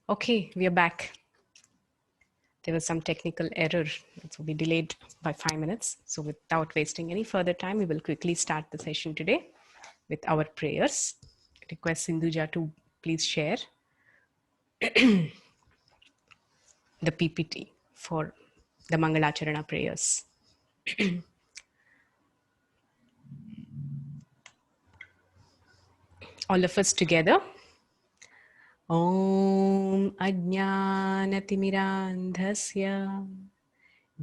Okay, we are back. There was some technical error, so we delayed by 5 minutes. So without wasting any further time, we will quickly start the session today with our prayers. Request Sindhuja to please share the PPT for the Mangalacharana prayers. All of us together. Om Ajnanatimirandhasya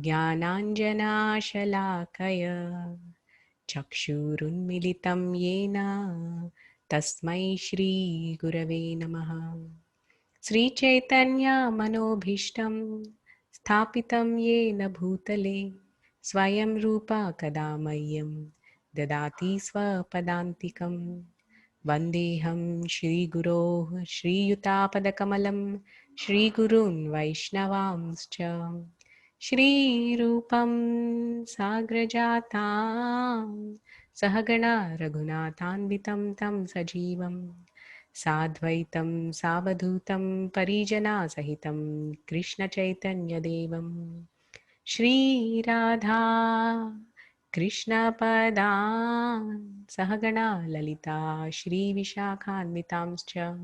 Jnananjanashalakaya Chakshurunmilitam yena Tasmai Shri Gurave Namaha. Sri Chaitanya Manobhishtam Sthapitam yena bhutale Swayam Rupa Kadamayam Dadati Swapadantikam Vandeham Shri Guroh Shri Yutapadakamalam Shri Gurun Vaishnavamscha Shri Rupam Sagrajatam Sahagana Raghunathanvitam Tam Sajivam Sadvaitam Savadhutam Parijana Sahitam Krishna Chaitanya Devam Shri Radha Krishna Padan Sahagana Lalita Shri Vishakhanvitamscha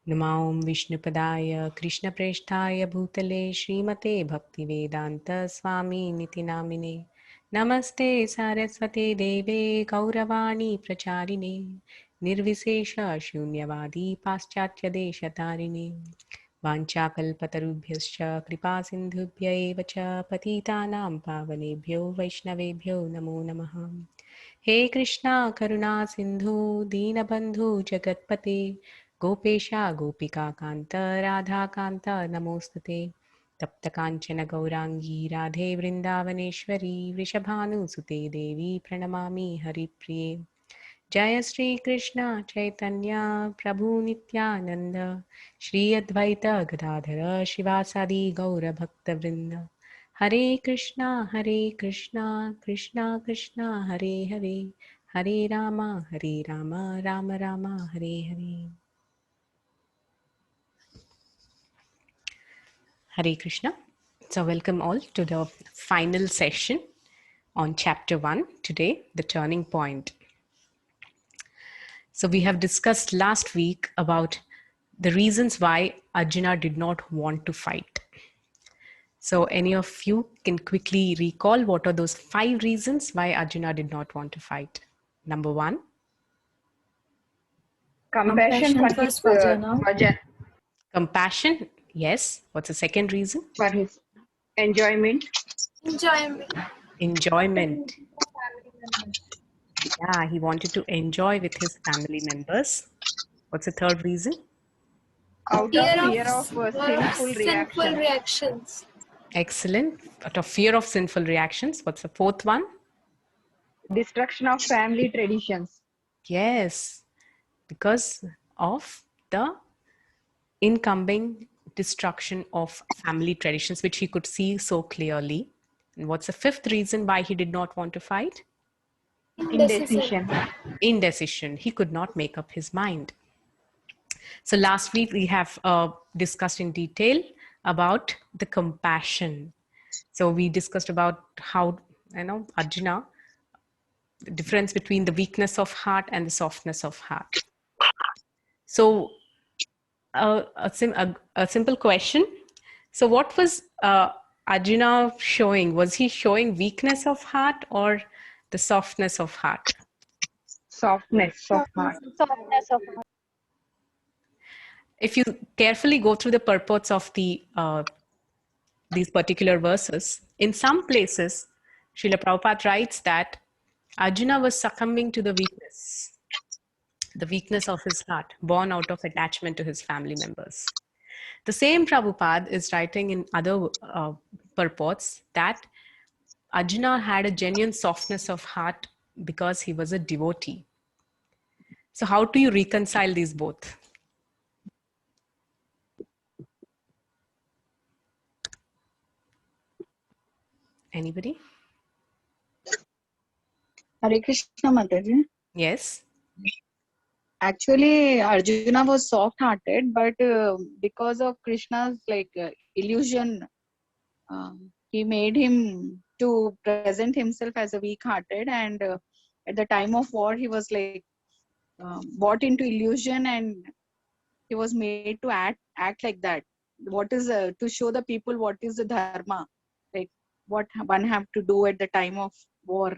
Namaum Vishnupadaya Krishna Preshtaya Bhutale Srimate Bhaktivedanta Swami Niti Namine Namaste Saraswate Deve Kauravani Pracharine Nirvisesha Shunyavadi Paschatya Deshatarine Vanchakalpatarubhyascha Kripa Sindhubhya eva cha Patitanam Pavanebhyo Vaishnavebhyo Namo Namaha. He Krishna Karuna Sindhu Deenabandhu Jagatpate Gopesha Gopika Kanta Radha Kanta Namostate Tapta Kanchana Gaurangi Radhe Vrindavaneshwari Vrishabhanu Sute Devi Pranamami Haripriye Jaya Shri Krishna Chaitanya Prabhu Nityananda Shri Advaita Gadadhara Shivasadi Gaura Bhakta Vrinda Hare Krishna Krishna Krishna Hare Hare Hare Rama Rama Rama Hare Hare. Hare Krishna. So welcome all to the final session on chapter 1 today, the turning point. So we have discussed last week about the reasons why Arjuna did not want to fight. So any of you can quickly recall what are those 5 reasons why Arjuna did not want to fight? Number 1. Compassion for his Vajana. Compassion. Yes. What's the second reason? For his enjoyment. Enjoyment. Yeah, he wanted to enjoy with his family members. What's the third reason? Out of fear of sinful reactions. Excellent. Out of fear of sinful reactions. What's the fourth one? Destruction of family traditions. Yes, because of the incoming destruction of family traditions, which he could see so clearly. And what's the fifth reason why he did not want to fight? Indecision. Indecision. He could not make up his mind. So last week we have discussed in detail about the compassion. So we discussed about how, Arjuna, the difference between the weakness of heart and the softness of heart. So a simple question. So what was Arjuna showing? Was he showing weakness of heart or the softness of heart? Softness of heart. If you carefully go through the purports of these particular verses, in some places, Srila Prabhupada writes that Arjuna was succumbing to the weakness of his heart, born out of attachment to his family members. The same Prabhupada is writing in other purports that Arjuna had a genuine softness of heart because he was a devotee. So how do you reconcile these both? Anybody? Hare Krishna Mataji. Yes. Actually, Arjuna was soft-hearted, but because of Krishna's illusion, he made him to present himself as a weak-hearted, and at the time of war, he was bought into illusion, and he was made to act like that. What is to show the people what is the dharma, like what one have to do at the time of war,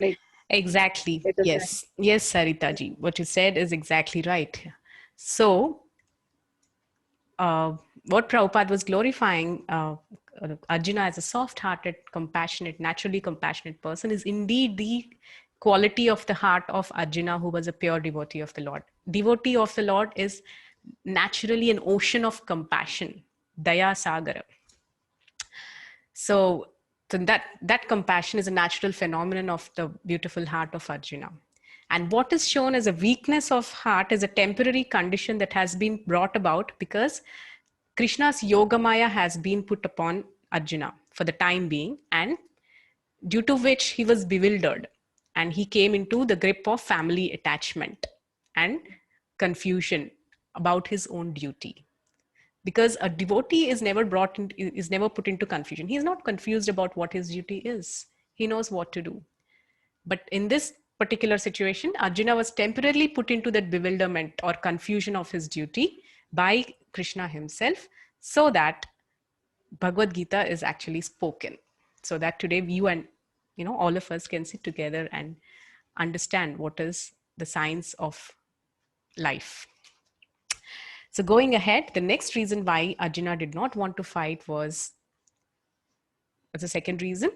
like Exactly. it is that. Yes. Yes, Sarita ji. What you said is exactly right. So, what Prabhupada was glorifying Arjuna as a soft-hearted, compassionate, naturally compassionate person is indeed the quality of the heart of Arjuna, who was a pure devotee of the Lord. Devotee of the Lord is naturally an ocean of compassion, Daya Sagara. So that compassion is a natural phenomenon of the beautiful heart of Arjuna. And what is shown as a weakness of heart is a temporary condition that has been brought about because Krishna's Yogamaya has been put upon Arjuna for the time being, and due to which he was bewildered and he came into the grip of family attachment and confusion about his own duty. Because a devotee is never is never put into confusion. He is not confused about what his duty is. He knows what to do. But in this particular situation, Arjuna was temporarily put into that bewilderment or confusion of his duty by Krishna himself, so that Bhagavad Gita is actually spoken, so that today you and all of us can sit together and understand what is the science of life. So going ahead, the next reason why Arjuna did not want to fight was, what's the second reason?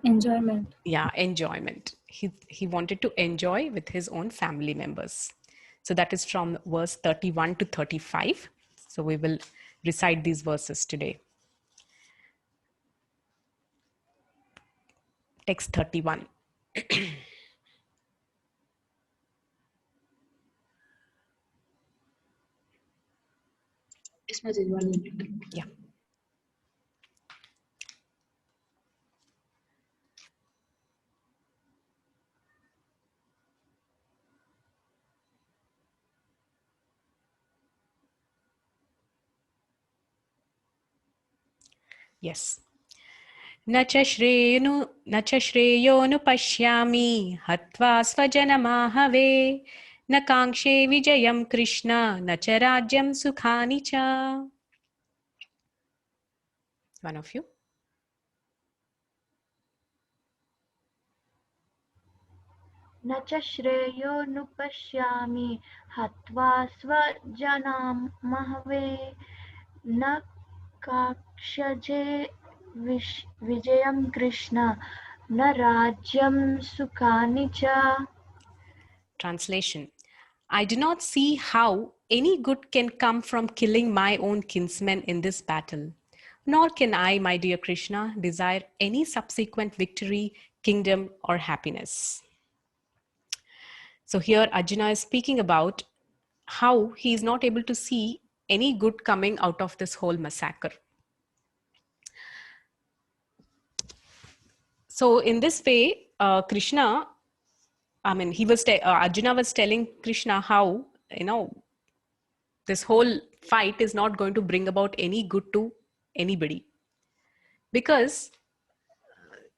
Enjoyment. Yeah, enjoyment. He wanted to enjoy with his own family members. So that is from verse 31 to 35. So we will recite these verses today. Text 31. Yeah. Yes. न च श्रेयोनुपश्यामि हत्वा स्वजनमाहवे न काङ्क्षे विजयं कृष्ण न च राज्यं सुखानि च. One of you. न च श्रेयोनुपश्यामि हत्वा स्वजनामहवे न काङ्क्षे विजयं कृष्ण न राज्यं सुखानि च. Translation. I do not see how any good can come from killing my own kinsmen in this battle. Nor can I, my dear Krishna, desire any subsequent victory, kingdom, or happiness. So here Arjuna is speaking about how he is not able to see any good coming out of this whole massacre. So in this way, Arjuna was telling Krishna how, this whole fight is not going to bring about any good to anybody. Because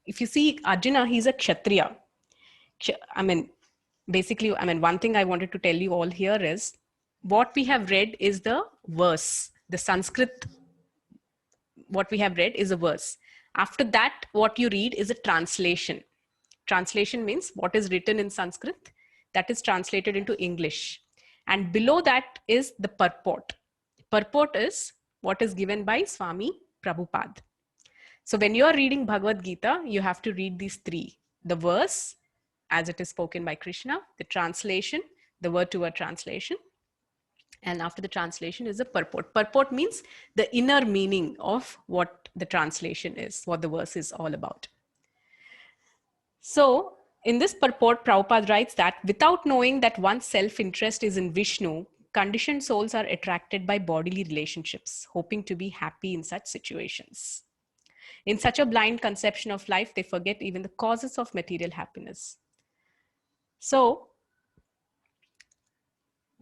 if you see Arjuna, he's a Kshatriya. One thing I wanted to tell you all here is what we have read is the verse, the Sanskrit. What we have read is a verse. After that, what you read is a translation. Translation means what is written in Sanskrit, that is translated into English. And below that is the purport. Purport is what is given by Swami Prabhupada. So when you are reading Bhagavad Gita, you have to read these three: the verse as it is spoken by Krishna, the translation, the word-to-word translation, and after the translation is a purport. Purport means the inner meaning of what the translation is, what the verse is all about. So in this purport, Prabhupada writes that without knowing that one's self-interest is in Vishnu, conditioned souls are attracted by bodily relationships, hoping to be happy in such situations. In such a blind conception of life, they forget even the causes of material happiness. So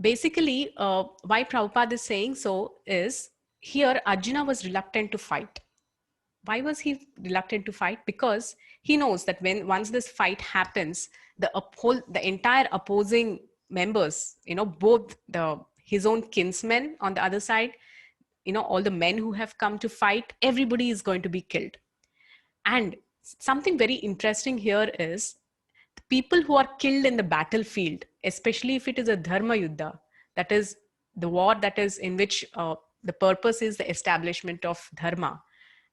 basically, why Prabhupada is saying so is, here Arjuna was reluctant to fight. Why was he reluctant to fight? Because he knows that once this fight happens, the entire opposing members, both his own kinsmen on the other side, all the men who have come to fight, everybody is going to be killed. And something very interesting here is, the people who are killed in the battlefield, especially if it is a dharma yuddha, that is the war that is in which the purpose is the establishment of dharma,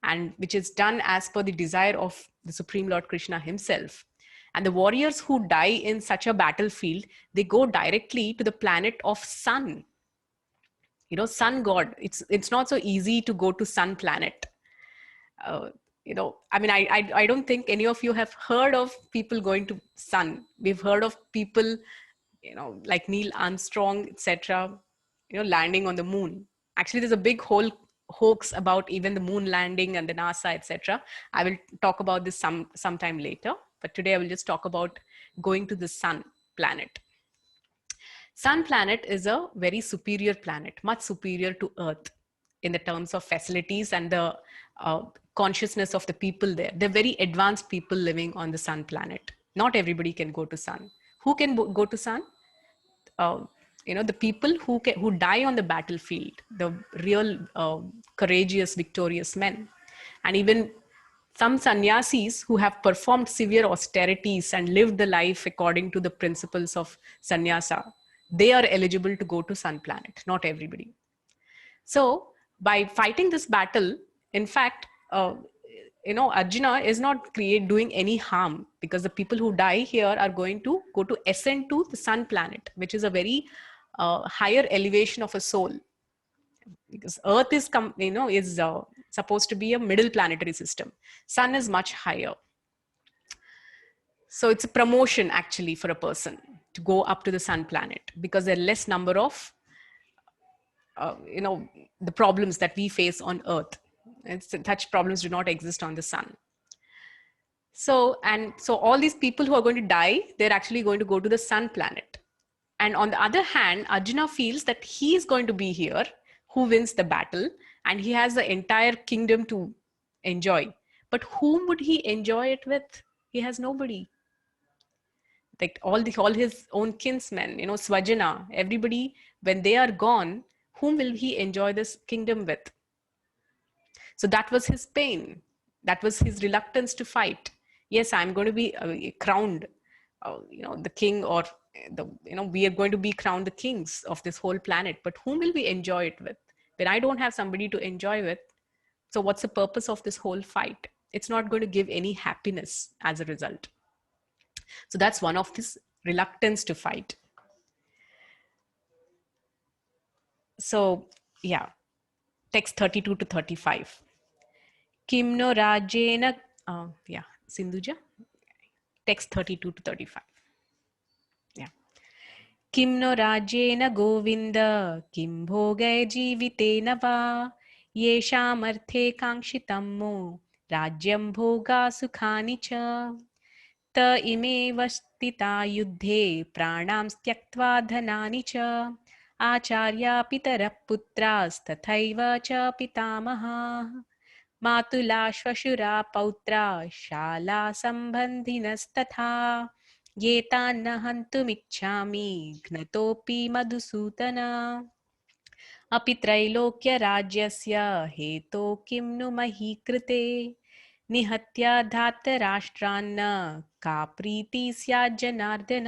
and which is done as per the desire of the Supreme Lord Krishna himself. And the warriors who die in such a battlefield, they go directly to the planet of sun. Sun god. It's not so easy to go to sun planet. I mean, I don't think any of you have heard of people going to sun. We've heard of people, like Neil Armstrong, etc., landing on the moon. Actually, there's a big whole hoax about even the moon landing and the NASA, etc. I will talk about this sometime later, but today I will just talk about going to the sun planet. Sun planet is a very superior planet, much superior to Earth in the terms of facilities and the consciousness of the people there. They're very advanced people living on the sun planet. Not everybody can go to sun. Who can go to sun? The people who die on the battlefield, the real courageous, victorious men. And even some sannyasis who have performed severe austerities and lived the life according to the principles of sannyasa, they are eligible to go to sun planet, not everybody. So by fighting this battle, in fact, Arjuna is not doing any harm, because the people who die here are going to go to ascend to the sun planet, which is a very higher elevation of a soul. Because Earth is supposed to be a middle planetary system. Sun is much higher. So it's a promotion actually for a person to go up to the sun planet, because there are less number of the problems that we face on Earth. Such problems do not exist on the sun. So all these people who are going to die, they're actually going to go to the sun planet. And on the other hand, Arjuna feels that he is going to be here, who wins the battle, and he has the entire kingdom to enjoy. But whom would he enjoy it with? He has nobody. Like all his own kinsmen, Swajana, everybody, when they are gone, whom will he enjoy this kingdom with? So that was his pain. That was his reluctance to fight. Yes, I'm going to be crowned, the king, or we are going to be crowned the kings of this whole planet. But whom will we enjoy it with? When I don't have somebody to enjoy with, so what's the purpose of this whole fight? It's not going to give any happiness as a result. So that's one of this reluctance to fight. So yeah, text 32 to 35. Kimno Rajena, Sindhuja, text 32 to 35. Yeah. Kimno Rajena Govinda, Kim Bhogay Jivitena Va, Yeshamarthe Kangshitammo, Rajyam Bhoga Sukhani Cha. त इमेव स्थिता युद्धे प्राणां त्यक्त्वा धनानि च आचार्या पितरः पुत्रास्तथैव च पितामहाः मातुला श्वशुरा पौत्रा शाला सम्बन्धिनस्तथा ये तान् न हन्तुमिच्छामि घ्नतोऽपि मधुसूदन अपि त्रैलोक्यराज्यस्य हेतो किं नु मही कृते निहत्या धातराष्ट्रान्न का प्रीति स्यात् जनार्दन.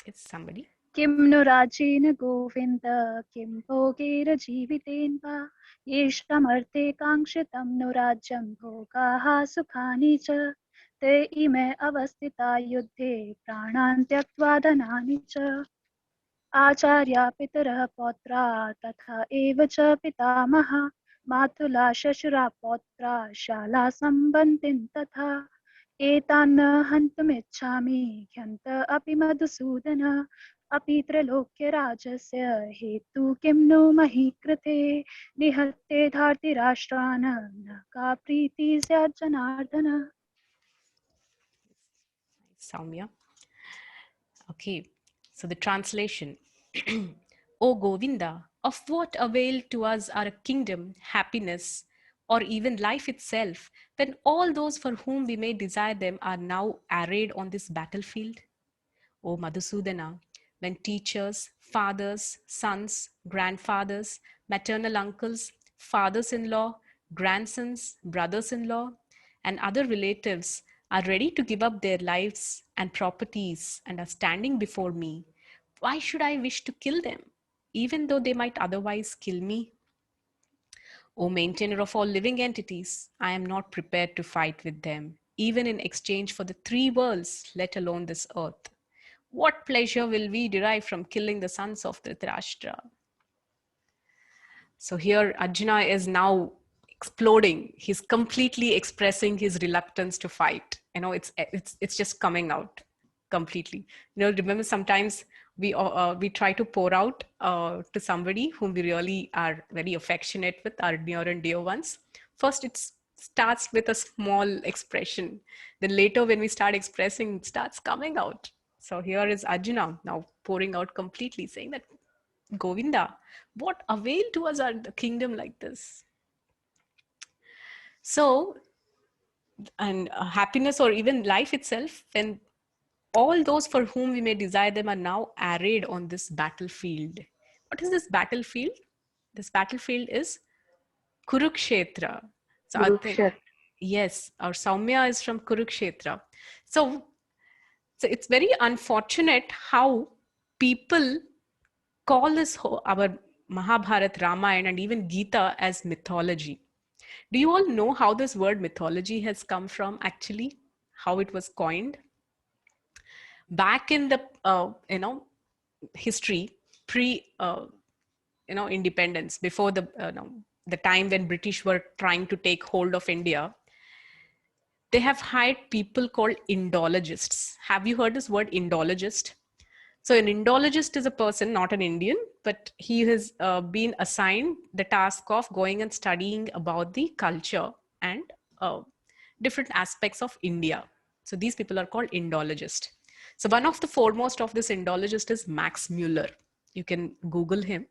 It's somebody. किं नु राजेन गोविन्द किं भोगेर जीवितेन वा येषामर्थे काङ्क्षितं नु राज्यं भोगाः सुखानि च ते इमे अवस्थिता युद्धे प्राणान् त्यक्त्वा धनानि च आचार्या पितरः पौत्रा तथा एव च पितामहः मातुला श्वशुरा पौत्रा शाला सम्बन्धिन तथा एतान् न हन्तुमिच्छामि घ्नत अपि मधुसूदन अपि त्रैलोक्यराज्यस्य हेतु किं नो मही कृते निहत्ते धार्तराष्ट्रान् न का प्रीति स्यात् Janardan. Saumya. Okay, so the translation. O Govinda, of what avail to us our kingdom, happiness, or even life itself, when all those for whom we may desire them are now arrayed on this battlefield? O Madhusudana, when teachers, fathers, sons, grandfathers, maternal uncles, fathers in law, grandsons, brothers in law, and other relatives are ready to give up their lives and properties and are standing before me, why should I wish to kill them, even though they might otherwise kill me? O maintainer of all living entities, I am not prepared to fight with them, even in exchange for the three worlds, let alone this earth. What pleasure will we derive from killing the sons of Dhritarashtra? So here Arjuna is now exploding. He's completely expressing his reluctance to fight. You know, it's just coming out completely. You know, remember sometimes we try to pour out to somebody whom we really are very affectionate with, our near and dear ones. First, it starts with a small expression. Then later, when we start expressing, it starts coming out. So here is Arjuna now pouring out completely, saying that, Govinda, what avail to us are the kingdom like this? So, and happiness or even life itself, when all those for whom we may desire them are now arrayed on this battlefield. What is this battlefield? This battlefield is Kurukshetra. So I think, Kurukshetra. yes, our Saumya is from Kurukshetra. So it's very unfortunate how people call this our Mahabharata, Ramayana, and even Gita as mythology. Do you all know how this word mythology has come from actually? How it was coined? Back in the, history, independence, before the time when British were trying to take hold of India, they have hired people called Indologists. Have you heard this word Indologist? So an Indologist is a person, not an Indian, but he has been assigned the task of going and studying about the culture and different aspects of India. So these people are called Indologists. So one of the foremost of this Indologist is Max Muller. You can Google him.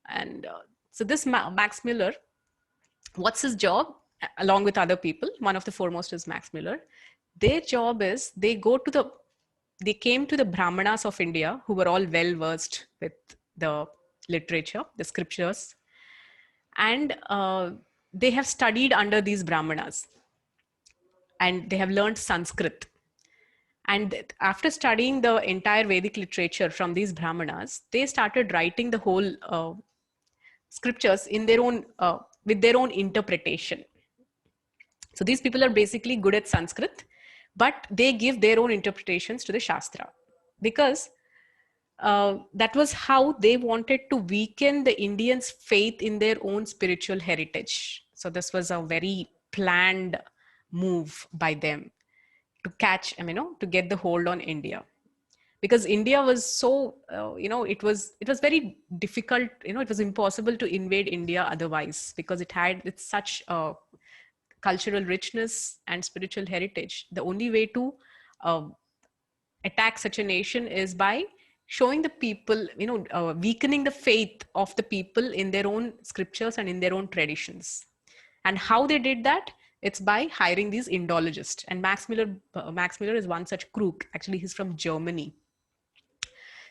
And so this Max Muller, what's his job? Along with other people, one of the foremost is Max Muller. Their job is they came to the Brahmanas of India, who were all well versed with the literature, the scriptures, and they have studied under these Brahmanas, and they have learned Sanskrit. And after studying the entire Vedic literature from these Brahmanas, they started writing the whole scriptures in their own, with their own interpretation. So these people are basically good at Sanskrit, but they give their own interpretations to the Shastra, because that was how they wanted to weaken the Indians' faith in their own spiritual heritage. So this was a very planned move by them to catch, to get the hold on India. Because India was so, it was very difficult, it was impossible to invade India otherwise, because it's such a cultural richness and spiritual heritage. The only way to attack such a nation is by showing the people, weakening the faith of the people in their own scriptures and in their own traditions. And how they did that? It's by hiring these Indologists. And Max Muller is one such crook. Actually, he's from Germany.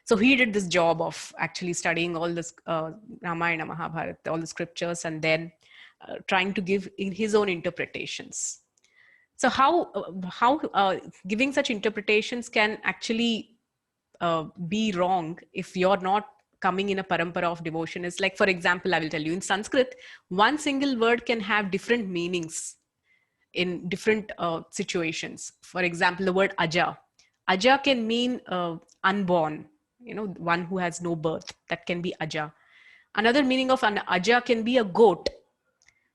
So he did this job of actually studying all this Ramayana, Mahabharata, all the scriptures, and then trying to give in his own interpretations. So how giving such interpretations can actually be wrong if you're not coming in a parampara of devotion is like, for example, I will tell you, in Sanskrit, one single word can have different meanings in different situations. For example, the word aja. Aja can mean unborn, one who has no birth. That can be aja. Another meaning of an aja can be a goat.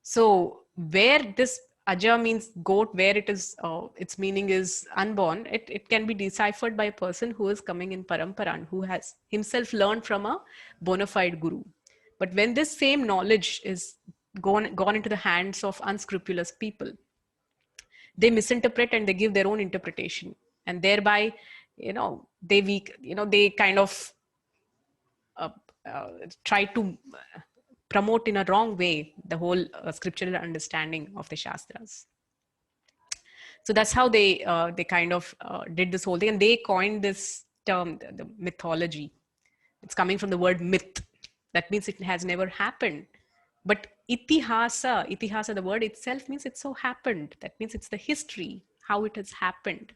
So where this aja means goat, where it is, its meaning is unborn, it can be deciphered by a person who is coming in parampara and who has himself learned from a bona fide guru. But when this same knowledge is gone into the hands of unscrupulous people, they misinterpret and they give their own interpretation. and thereby, they kind of uh, try to promote in a wrong way the whole scriptural understanding of the Shastras. So that's how they kind of did this whole thing, and they coined this term, the mythology. It's coming from the word myth. That means it has never happened. But itihasa, the word itself means it so happened. That means it's the history, how it has happened.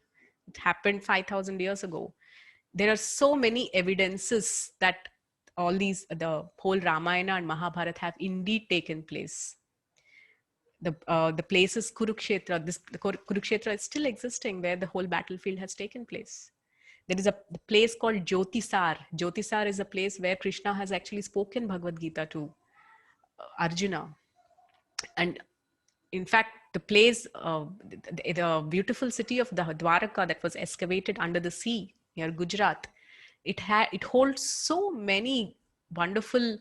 It happened 5,000 years ago. There are so many evidences that the whole Ramayana and Mahabharata have indeed taken place. The place is Kurukshetra. The Kurukshetra is still existing, where the whole battlefield has taken place. There is the place called Jyotisar. Jyotisar is a place where Krishna has actually spoken Bhagavad Gita to Arjuna. And in fact, the place, the beautiful city of the Dwaraka that was excavated under the sea near Gujarat, it holds so many wonderful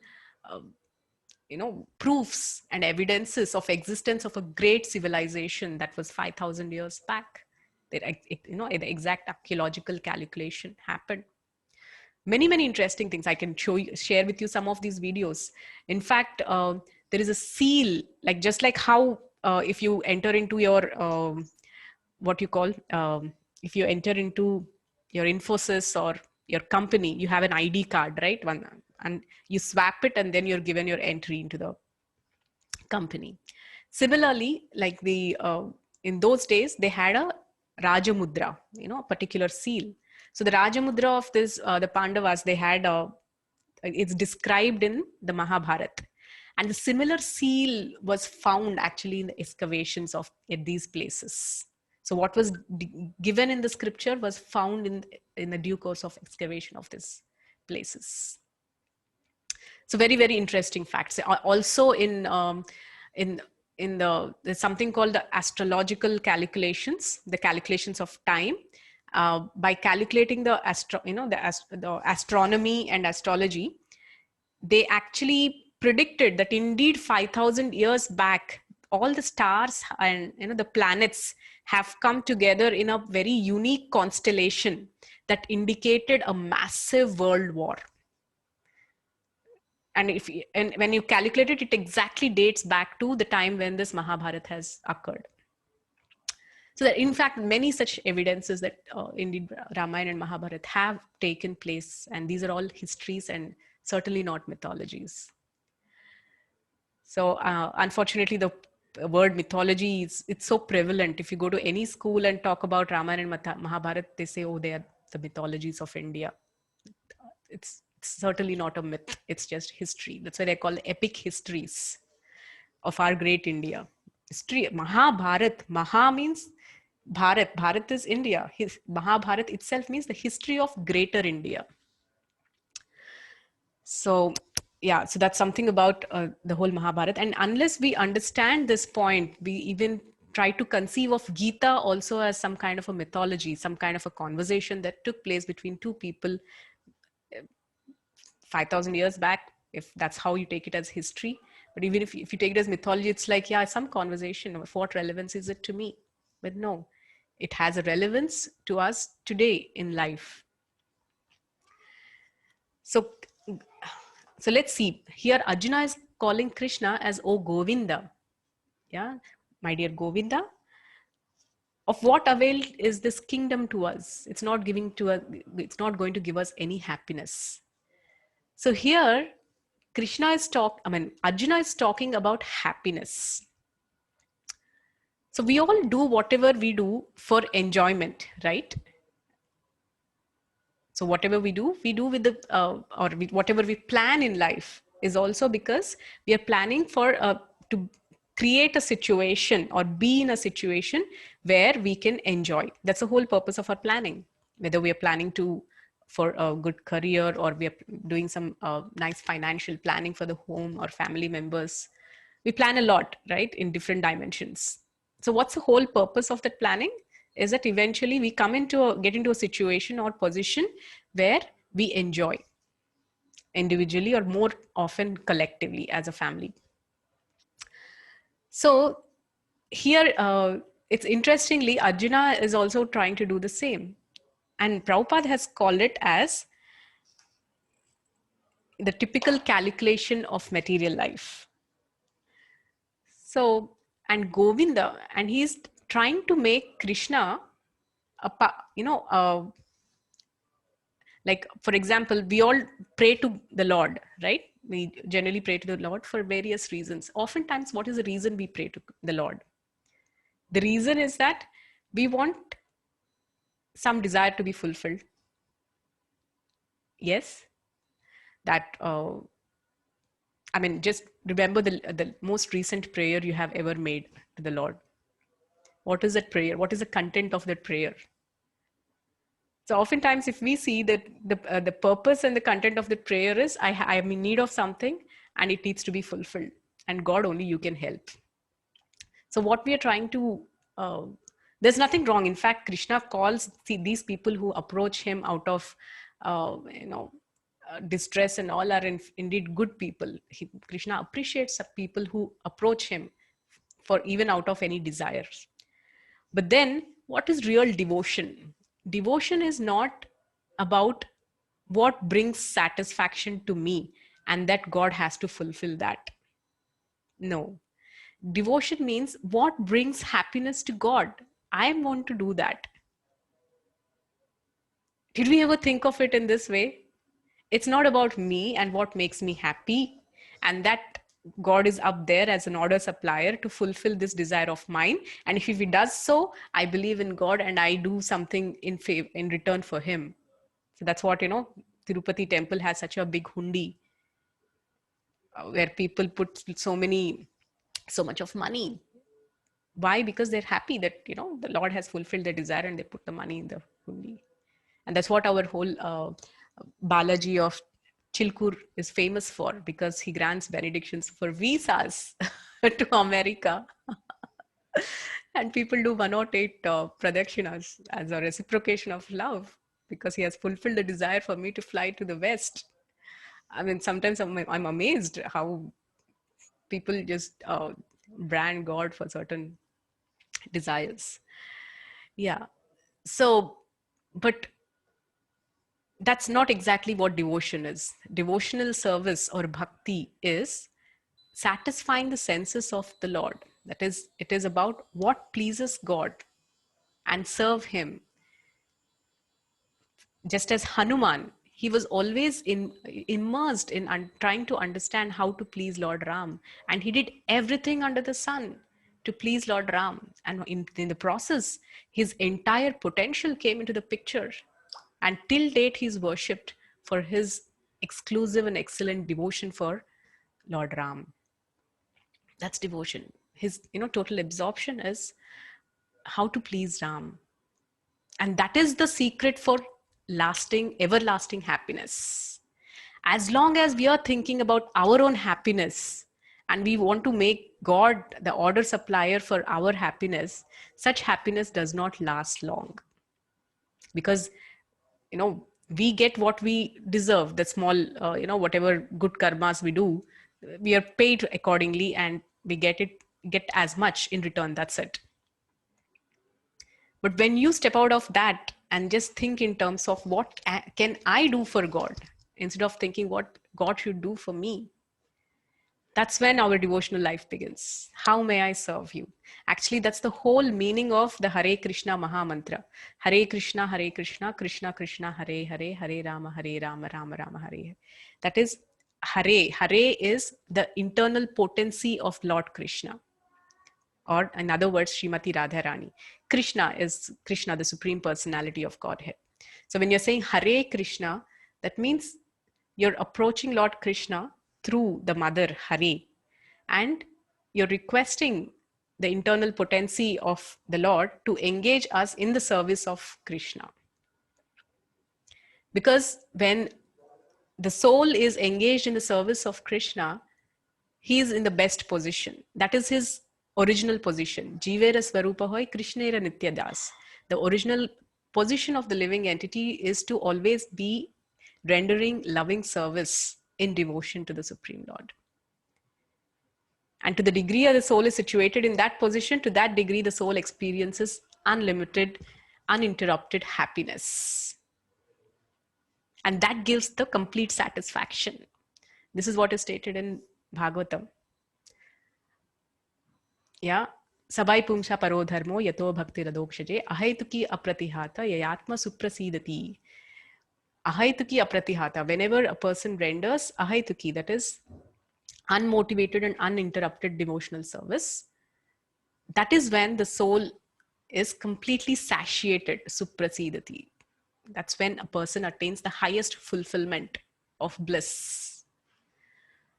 proofs and evidences of existence of a great civilization that was 5,000 years back. The exact archaeological calculation happened. Many interesting things. I can share with you some of these videos. In fact, there is a seal, like just like how if you enter into your if you enter into your Infosys or your company, you have an ID card, right? And you swap it, and then you're given your entry into the company. Similarly, like in those days, they had a Rajamudra, a particular seal. So the Rajamudra of this, the Pandavas, they had it's described in the Mahabharata. And the similar seal was found actually in the excavations at these places. So what was given in the scripture was found in the due course of excavation of these places. So very interesting facts. Also there's something called the astrological calculations, the calculations of time. By calculating the astronomy and astrology, they actually predicted that indeed 5,000 years back, all the stars and the planets have come together in a very unique constellation that indicated a massive world war. And when you calculate it, it exactly dates back to the time when this Mahabharata has occurred. So that in fact, many such evidences that indeed Ramayana and Mahabharata have taken place, and these are all histories and certainly not mythologies. So unfortunately, the word mythology it's so prevalent. If you go to any school and talk about Ramayana and Mahabharata, they say, oh, they are the mythologies of India. It's certainly not a myth. It's just history. That's why they call epic histories of our great India. History, Mahabharata. Maha means Bharat. Bharat is India. Mahabharata itself means the history of greater India. So yeah, so that's something about the whole Mahabharata. And unless we understand this point, we even try to conceive of Gita also as some kind of a mythology, some kind of a conversation that took place between two people 5,000 years back, if that's how you take it as history. But even if you take it as mythology, it's like, yeah, some conversation of what relevance is it to me? But no, it has a relevance to us today in life. So let's see. Here Arjuna is calling Krishna as O Govinda. Yeah, my dear Govinda. Of what avail is this kingdom to us? It's not going to give us any happiness. So here Arjuna is talking about happiness. So we all do whatever we do for enjoyment, right? So whatever we do with whatever we plan in life is also because we are planning to create a situation or be in a situation where we can enjoy. That's the whole purpose of our planning. Whether we are planning for a good career, or we are doing some nice financial planning for the home or family members. We plan a lot, right, in different dimensions. So what's the whole purpose of that planning? Is that eventually we get into a situation or position where we enjoy individually or more often collectively as a family. So here it's interestingly, Arjuna is also trying to do the same. And Prabhupada has called it as the typical calculation of material life. So, and Govinda, and he's trying to make Krishna like, for example, we all pray to the Lord, right? We generally pray to the Lord for various reasons. Oftentimes, what is the reason we pray to the Lord? The reason is that we want some desire to be fulfilled. Yes, that I mean, just remember the most recent prayer you have ever made to the Lord. What is that prayer? What is the content of that prayer? So oftentimes, if we see that the purpose and the content of the prayer is, I am in need of something and it needs to be fulfilled, and God only you can help. So what we are trying to, there's nothing wrong. In fact, Krishna calls these people who approach him out of, distress and all are indeed good people. Krishna appreciates people who approach him for even out of any desires. But then, what is real devotion? Devotion is not about what brings satisfaction to me and that God has to fulfill that. No. Devotion means what brings happiness to God. I want to do that. Did we ever think of it in this way? It's not about me and what makes me happy, and that God is up there as an order supplier to fulfill this desire of mine. And if he does so, I believe in God and I do something in return for him. So that's what, Tirupati temple has such a big hundi where people put so much of money. Why? Because they're happy that, the Lord has fulfilled their desire and they put the money in the hundi. And that's what our whole Balaji of Chilkur is famous for, because he grants benedictions for visas to America. And people do 108 pradakshinas as a reciprocation of love, because he has fulfilled the desire for me to fly to the West. I mean, sometimes I'm amazed how people just brand God for certain desires. Yeah. So, but that's not exactly what devotion is. Devotional service or bhakti is satisfying the senses of the Lord. That is, it is about what pleases God and serve him. Just as Hanuman, he was always immersed in trying to understand how to please Lord Ram. And he did everything under the sun to please Lord Ram. And in the process, his entire potential came into the picture. And till date, he's worshipped for his exclusive and excellent devotion for Lord Ram. That's devotion. His, total absorption is how to please Ram. And that is the secret for everlasting happiness. As long as we are thinking about our own happiness and we want to make God the order supplier for our happiness, such happiness does not last long. Because we get what we deserve, the small, whatever good karmas we do, we are paid accordingly and we get as much in return. That's it. But when you step out of that and just think in terms of what can I do for God, instead of thinking what God should do for me, that's when our devotional life begins. How may I serve you? Actually, that's the whole meaning of the Hare Krishna Maha Mantra. Hare Krishna, Krishna Krishna, Hare Hare, Hare Rama, Rama Rama, Hare. That is Hare. Hare is the internal potency of Lord Krishna. Or in other words, Srimati Radharani. Krishna is Krishna, the Supreme Personality of Godhead. So when you're saying Hare Krishna, that means you're approaching Lord Krishna through the mother Hare, and you're requesting the internal potency of the Lord to engage us in the service of Krishna. Because when the soul is engaged in the service of Krishna, he is in the best position. That is his original position. Jivera Swarupa hoy Krishnera Nityadas. The original position of the living entity is to always be rendering loving service in devotion to the Supreme Lord. And to the degree that the soul is situated in that position, to that degree the soul experiences unlimited, uninterrupted happiness. And that gives the complete satisfaction. This is what is stated in Bhagavatam. Yeah. Sabai pumsa paro dharmo yato bhakti radokshje ahaituki apratihata yayatma suprasidati. Ahaituki apratihata. Whenever a person renders ahaituki, that is unmotivated and uninterrupted devotional service, that is when the soul is completely satiated, suprasidati. That's when a person attains the highest fulfillment of bliss.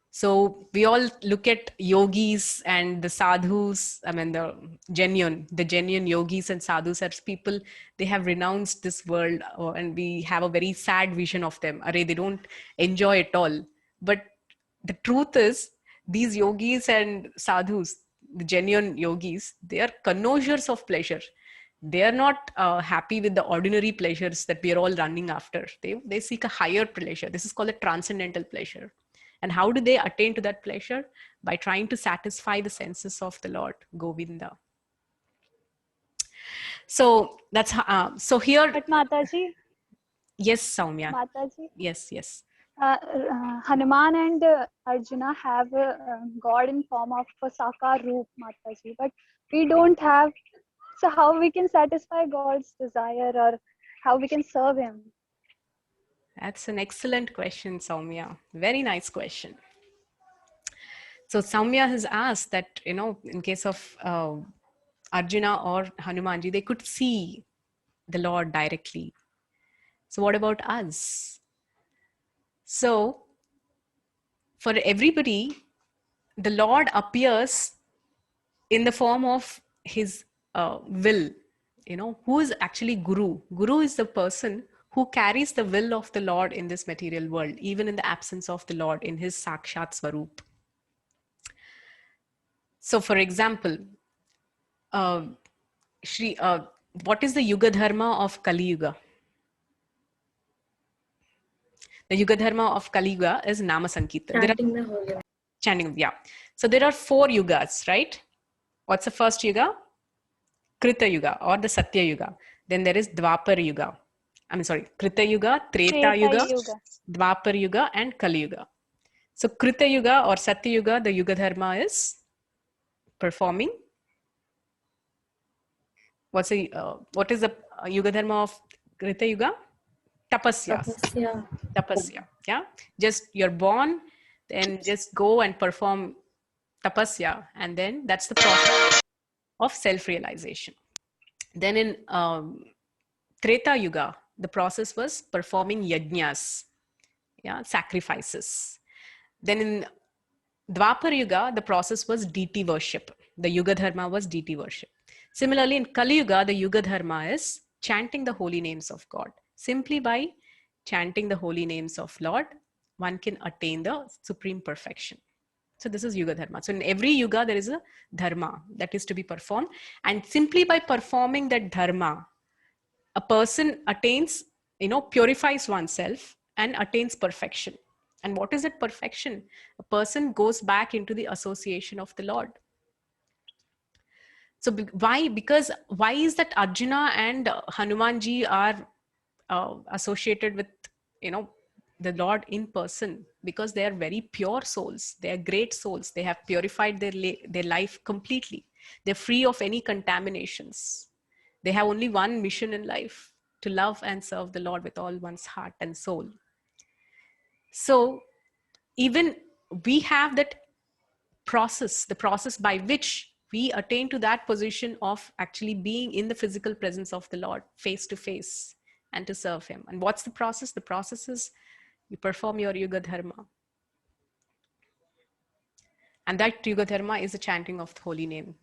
So we all look at yogis and the sadhus, I mean the genuine yogis and sadhus as people, they have renounced this world, and we have a very sad vision of them. They don't enjoy it all. But the truth is, these yogis and sadhus, the genuine yogis, they are connoisseurs of pleasure. They are not happy with the ordinary pleasures that we are all running after. They seek a higher pleasure. This is called a transcendental pleasure. And how do they attain to that pleasure? By trying to satisfy the senses of the Lord, Govinda. So that's so here. But Mataji, Yes, Saumya. Mataji, Yes. Hanuman and Arjuna have God in form of a Sakar Roop, Mataji, but we don't have. So how we can satisfy God's desire, or how we can serve Him? That's an excellent question, Saumya. Very nice question. So Saumya has asked that, in case of Arjuna or Hanumanji, they could see the Lord directly. So what about us? So for everybody, the Lord appears in the form of his will. Who is actually Guru? Guru is the person who carries the will of the Lord in this material world, even in the absence of the Lord, in his Sakshat Swarup. So for example, what is the Yuga Dharma of Kali Yuga? The Yuga Dharma of Kali Yuga is Nama Sankirtan. Chanting, yeah. So there are 4 yugas, right? What's the first yuga? Krita Yuga or the Satya Yuga. Then there is Dwapar Yuga. Krita Yuga, Treta Yuga, Dwapar Yuga, and Kali Yuga. So Krita Yuga or Satya Yuga, the Yuga Dharma is performing. What is the Yuga Dharma of Krita Yuga? Tapasya. Yeah. Just you're born, then just go and perform tapasya, and then that's the process of self-realization. Then in Treta Yuga, the process was performing yajnas, sacrifices. Then in Dwapar Yuga, the process was deity worship. The Yuga Dharma was deity worship. Similarly, in Kali Yuga, the Yuga Dharma is chanting the holy names of God. Simply by chanting the holy names of Lord, one can attain the supreme perfection. So this is Yuga Dharma. So in every Yuga, there is a Dharma that is to be performed. And simply by performing that Dharma, a person attains, purifies oneself and attains perfection. And what is that perfection? A person goes back into the association of the Lord. So why? Because why is that Arjuna and Hanumanji are associated with, the Lord in person? Because they are very pure souls. They are great souls. They have purified their life completely. They're free of any contaminations. They have only one mission in life: to love and serve the Lord with all one's heart and soul. So even we have that process, the process by which we attain to that position of actually being in the physical presence of the Lord, face to face, and to serve him. And what's the process? The process is you perform your Yuga Dharma. And that Yuga Dharma is the chanting of the holy name.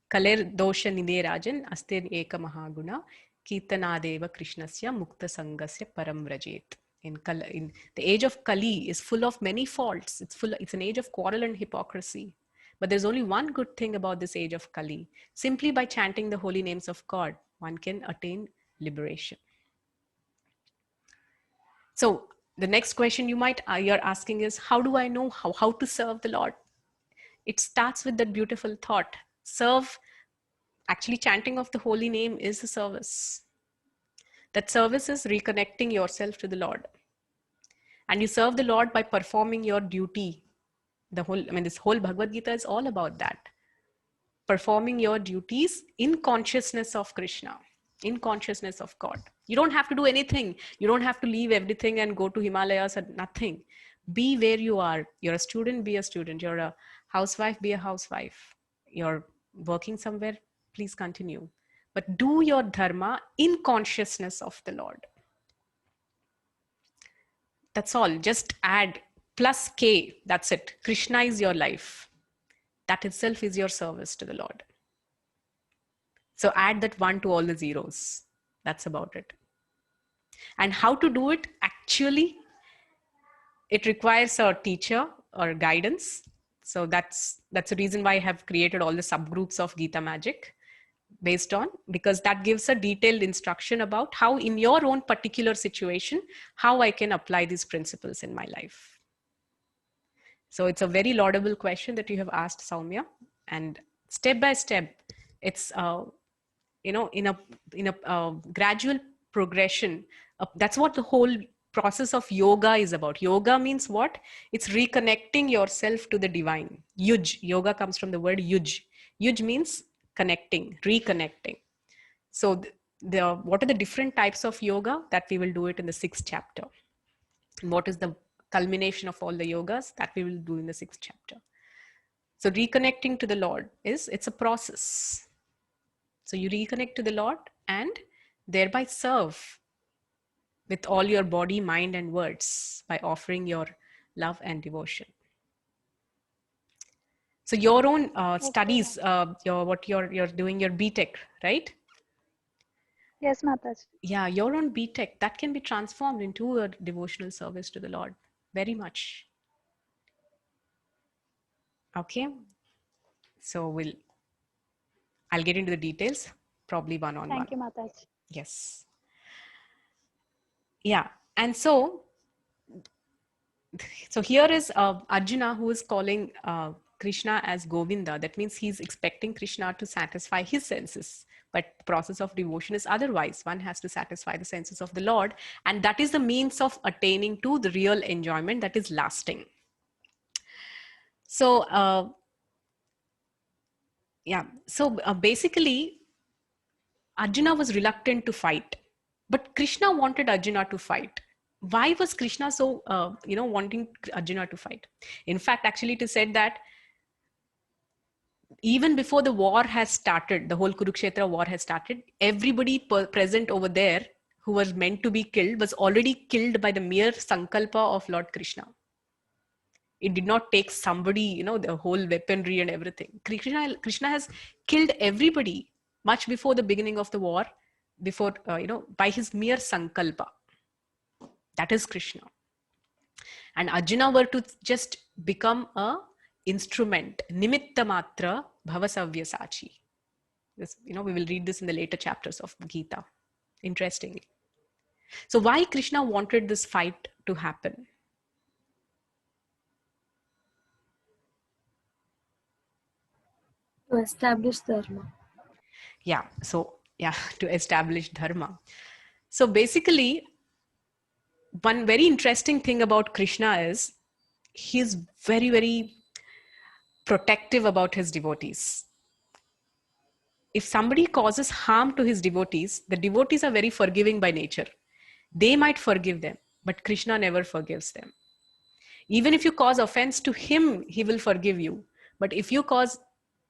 Kaler dosha nide rajan astir eka mahaguna kirtanadeva krishnasya mukta sangasya param vrajet. In the age of Kali is full of many faults. It's an age of quarrel and hypocrisy. But there's only one good thing about this age of Kali. Simply by chanting the holy names of God, one can attain liberation. So the next question you're asking is, how do I know how to serve the Lord? It starts with that beautiful thought. Serve, actually chanting of the holy name is a service. That service is reconnecting yourself to the Lord. And you serve the Lord by performing your duty. This whole Bhagavad Gita is all about that. Performing your duties in consciousness of Krishna, in consciousness of God. You don't have to do anything. You don't have to leave everything and go to Himalayas or nothing. Be where you are. You're a student, be a student. You're a housewife, be a housewife. You're working somewhere, please continue. But do your dharma in consciousness of the Lord. That's all. Just add plus K. That's it. Krishna is your life. That itself is your service to the Lord. So add that 1 to all the zeros. That's about it. And how to do it? Actually, it requires a teacher or guidance. So that's the reason why I have created all the subgroups of Gita Magic based on, because that gives a detailed instruction about how in your own particular situation, how I can apply these principles in my life. So it's a very laudable question that you have asked, Soumya, and step by step, it's in a gradual progression. That's what the whole process of yoga is about. Yoga means what? It's reconnecting yourself to the divine. Yuj, yoga comes from the word yuj. Yuj means connecting, reconnecting. So what are the different types of yoga? That we will do it in the 6th chapter. And what is the culmination of all the yogas? That we will do in the 6th chapter. So reconnecting to the Lord it's a process. So you reconnect to the Lord and thereby serve with all your body, mind, and words by offering your love and devotion. So your own studies, you're doing your BTech, right? Yes, Mataji. Yeah, your own BTech, that can be transformed into a devotional service to the Lord. Very much. Okay. So I'll get into the details, probably one-on-one. Thank you, Mataji. Yes. Yeah. And so here is Arjuna, who is calling Krishna as Govinda. That means he's expecting Krishna to satisfy his senses. But the process of devotion is otherwise. One has to satisfy the senses of the Lord. And that is the means of attaining to the real enjoyment that is lasting. So, basically, Arjuna was reluctant to fight. But Krishna wanted Arjuna to fight. Why was Krishna so, wanting Arjuna to fight? In fact, actually it is said that even before the war has started, the whole Kurukshetra war has started, everybody present over there who was meant to be killed was already killed by the mere sankalpa of Lord Krishna. It did not take somebody, the whole weaponry and everything. Krishna has killed everybody much before the beginning of the war, before, by his mere sankalpa. That is Krishna. And Arjuna were to just become a instrument, nimitta matra bhavasavyasachi. This, we will read this in the later chapters of Gita, interestingly. So why Krishna wanted this fight to happen? To establish dharma. Yeah, to establish dharma. So basically, one very interesting thing about Krishna is he's very, very protective about his devotees. If somebody causes harm to his devotees, the devotees are very forgiving by nature. They might forgive them, but Krishna never forgives them. Even if you cause offense to him, he will forgive you. But if you cause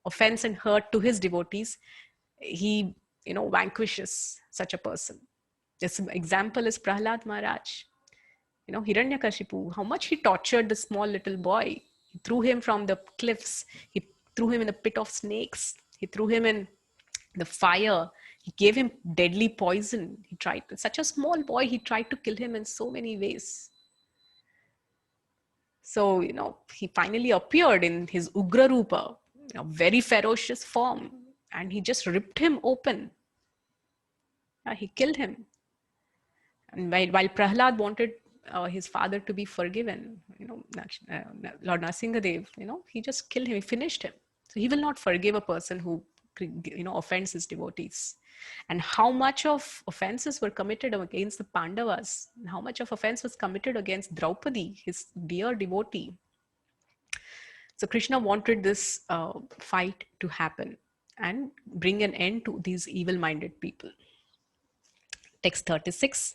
offense and hurt to his devotees, he, vanquishes such a person. This example is Prahlad Maharaj. Hiranyakashipu, how much he tortured the small little boy. He threw him from the cliffs. He threw him in the pit of snakes. He threw him in the fire. He gave him deadly poison. Such a small boy, he tried to kill him in so many ways. So, he finally appeared in his Ugra Rupa, very ferocious form, and he just ripped him open. He killed him. And while Prahlad wanted his father to be forgiven. Lord Narasimhadev, he just killed him, he finished him. So he will not forgive a person who offends his devotees. And how much of offenses were committed against the Pandavas, and how much of offense was committed against Draupadi, his dear devotee. So Krishna wanted this fight to happen and bring an end to these evil-minded people. Text 36.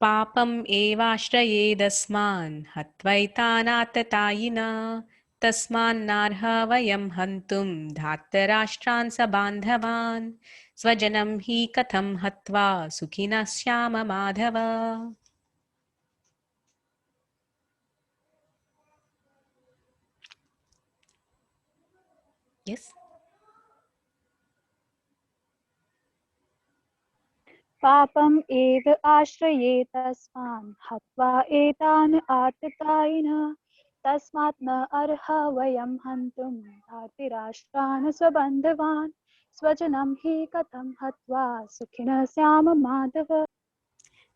Papam evashtrayedasman hatvaitanattatayina tasman narha vayam hantum dhattarashtran sabandhavan swajanam hi katham hatva sukhina syama madhava. Yes. पापम् एव आश्रये तस्मान् हत्वा एतान् आर्ततायिनः तस्मात् न अर्हा वयं हन्तुं धार्तराष्ट्रान् स्वबन्धवान् स्वजनं हि कथं हत्वा सुखिनः स्याम Madhav.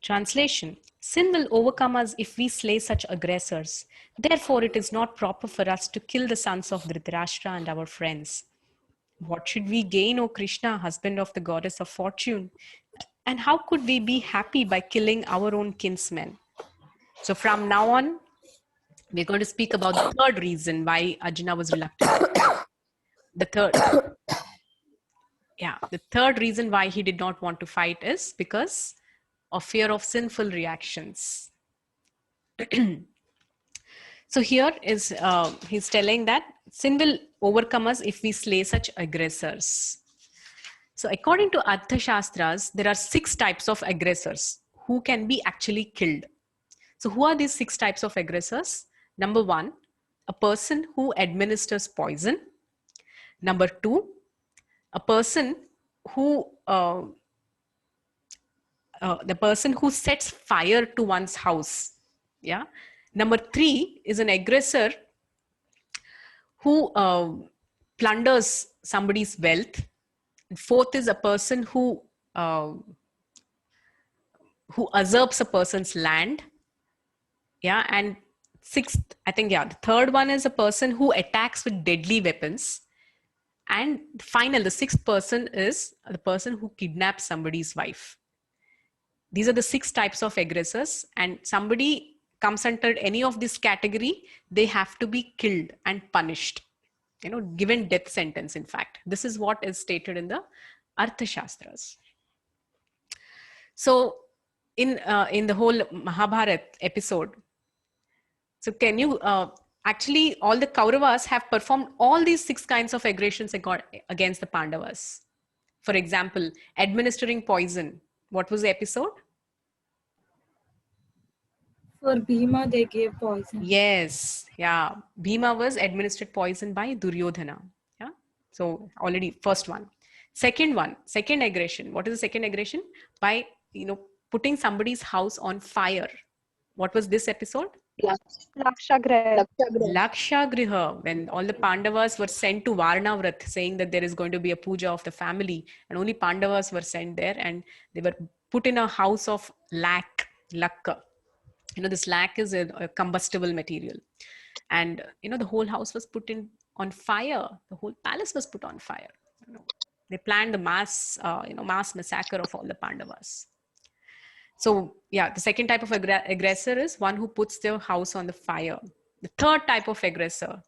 Translation: Sin will overcome us if we slay such aggressors. Therefore, it is not proper for us to kill the sons of Dhritarashtra and our friends. What should we gain, O Krishna, husband of the goddess of fortune? And how could we be happy by killing our own kinsmen? So from now on, we're going to speak about the third reason why Arjuna was reluctant. The third reason why he did not want to fight is because of fear of sinful reactions. So here is he's telling that sin will overcome us if we slay such aggressors. So according to Artha Shastras, there are 6 types of aggressors who can be actually killed. So who are these 6 types of aggressors? Number 1, a person who administers poison. Number 2, a person who the person who sets fire to one's house. Yeah. Number 3 is an aggressor who plunders somebody's wealth. And 4th is a person who usurps a person's land. Yeah. And 6th, I think, the 3rd one is a person who attacks with deadly weapons. And the 6th person is the person who kidnaps somebody's wife. These are the 6 types of aggressors, and somebody comes under any of this category, they have to be killed and punished, given death sentence. In fact, this is what is stated in the Artha Shastras. So in the whole Mahabharata episode, so can you actually, all the Kauravas have performed all these 6 kinds of aggressions against the Pandavas. For example, administering poison. What was the episode? For Bhima, they gave poison. Yes. Yeah. Bhima was administered poison by Duryodhana. Yeah. So already first one. Second aggression. What is the second aggression? By, putting somebody's house on fire. What was this episode? Lakshagriha. Lakshagriha, when all the Pandavas were sent to Varnavrat, saying that there is going to be a puja of the family, and only Pandavas were sent there, and they were put in a house of lakka. This lac is a combustible material, and the whole house was put on fire. The whole palace was put on fire. They planned the mass massacre of all the Pandavas. So the second type of aggressor is one who puts their house on the fire. The third type of aggressor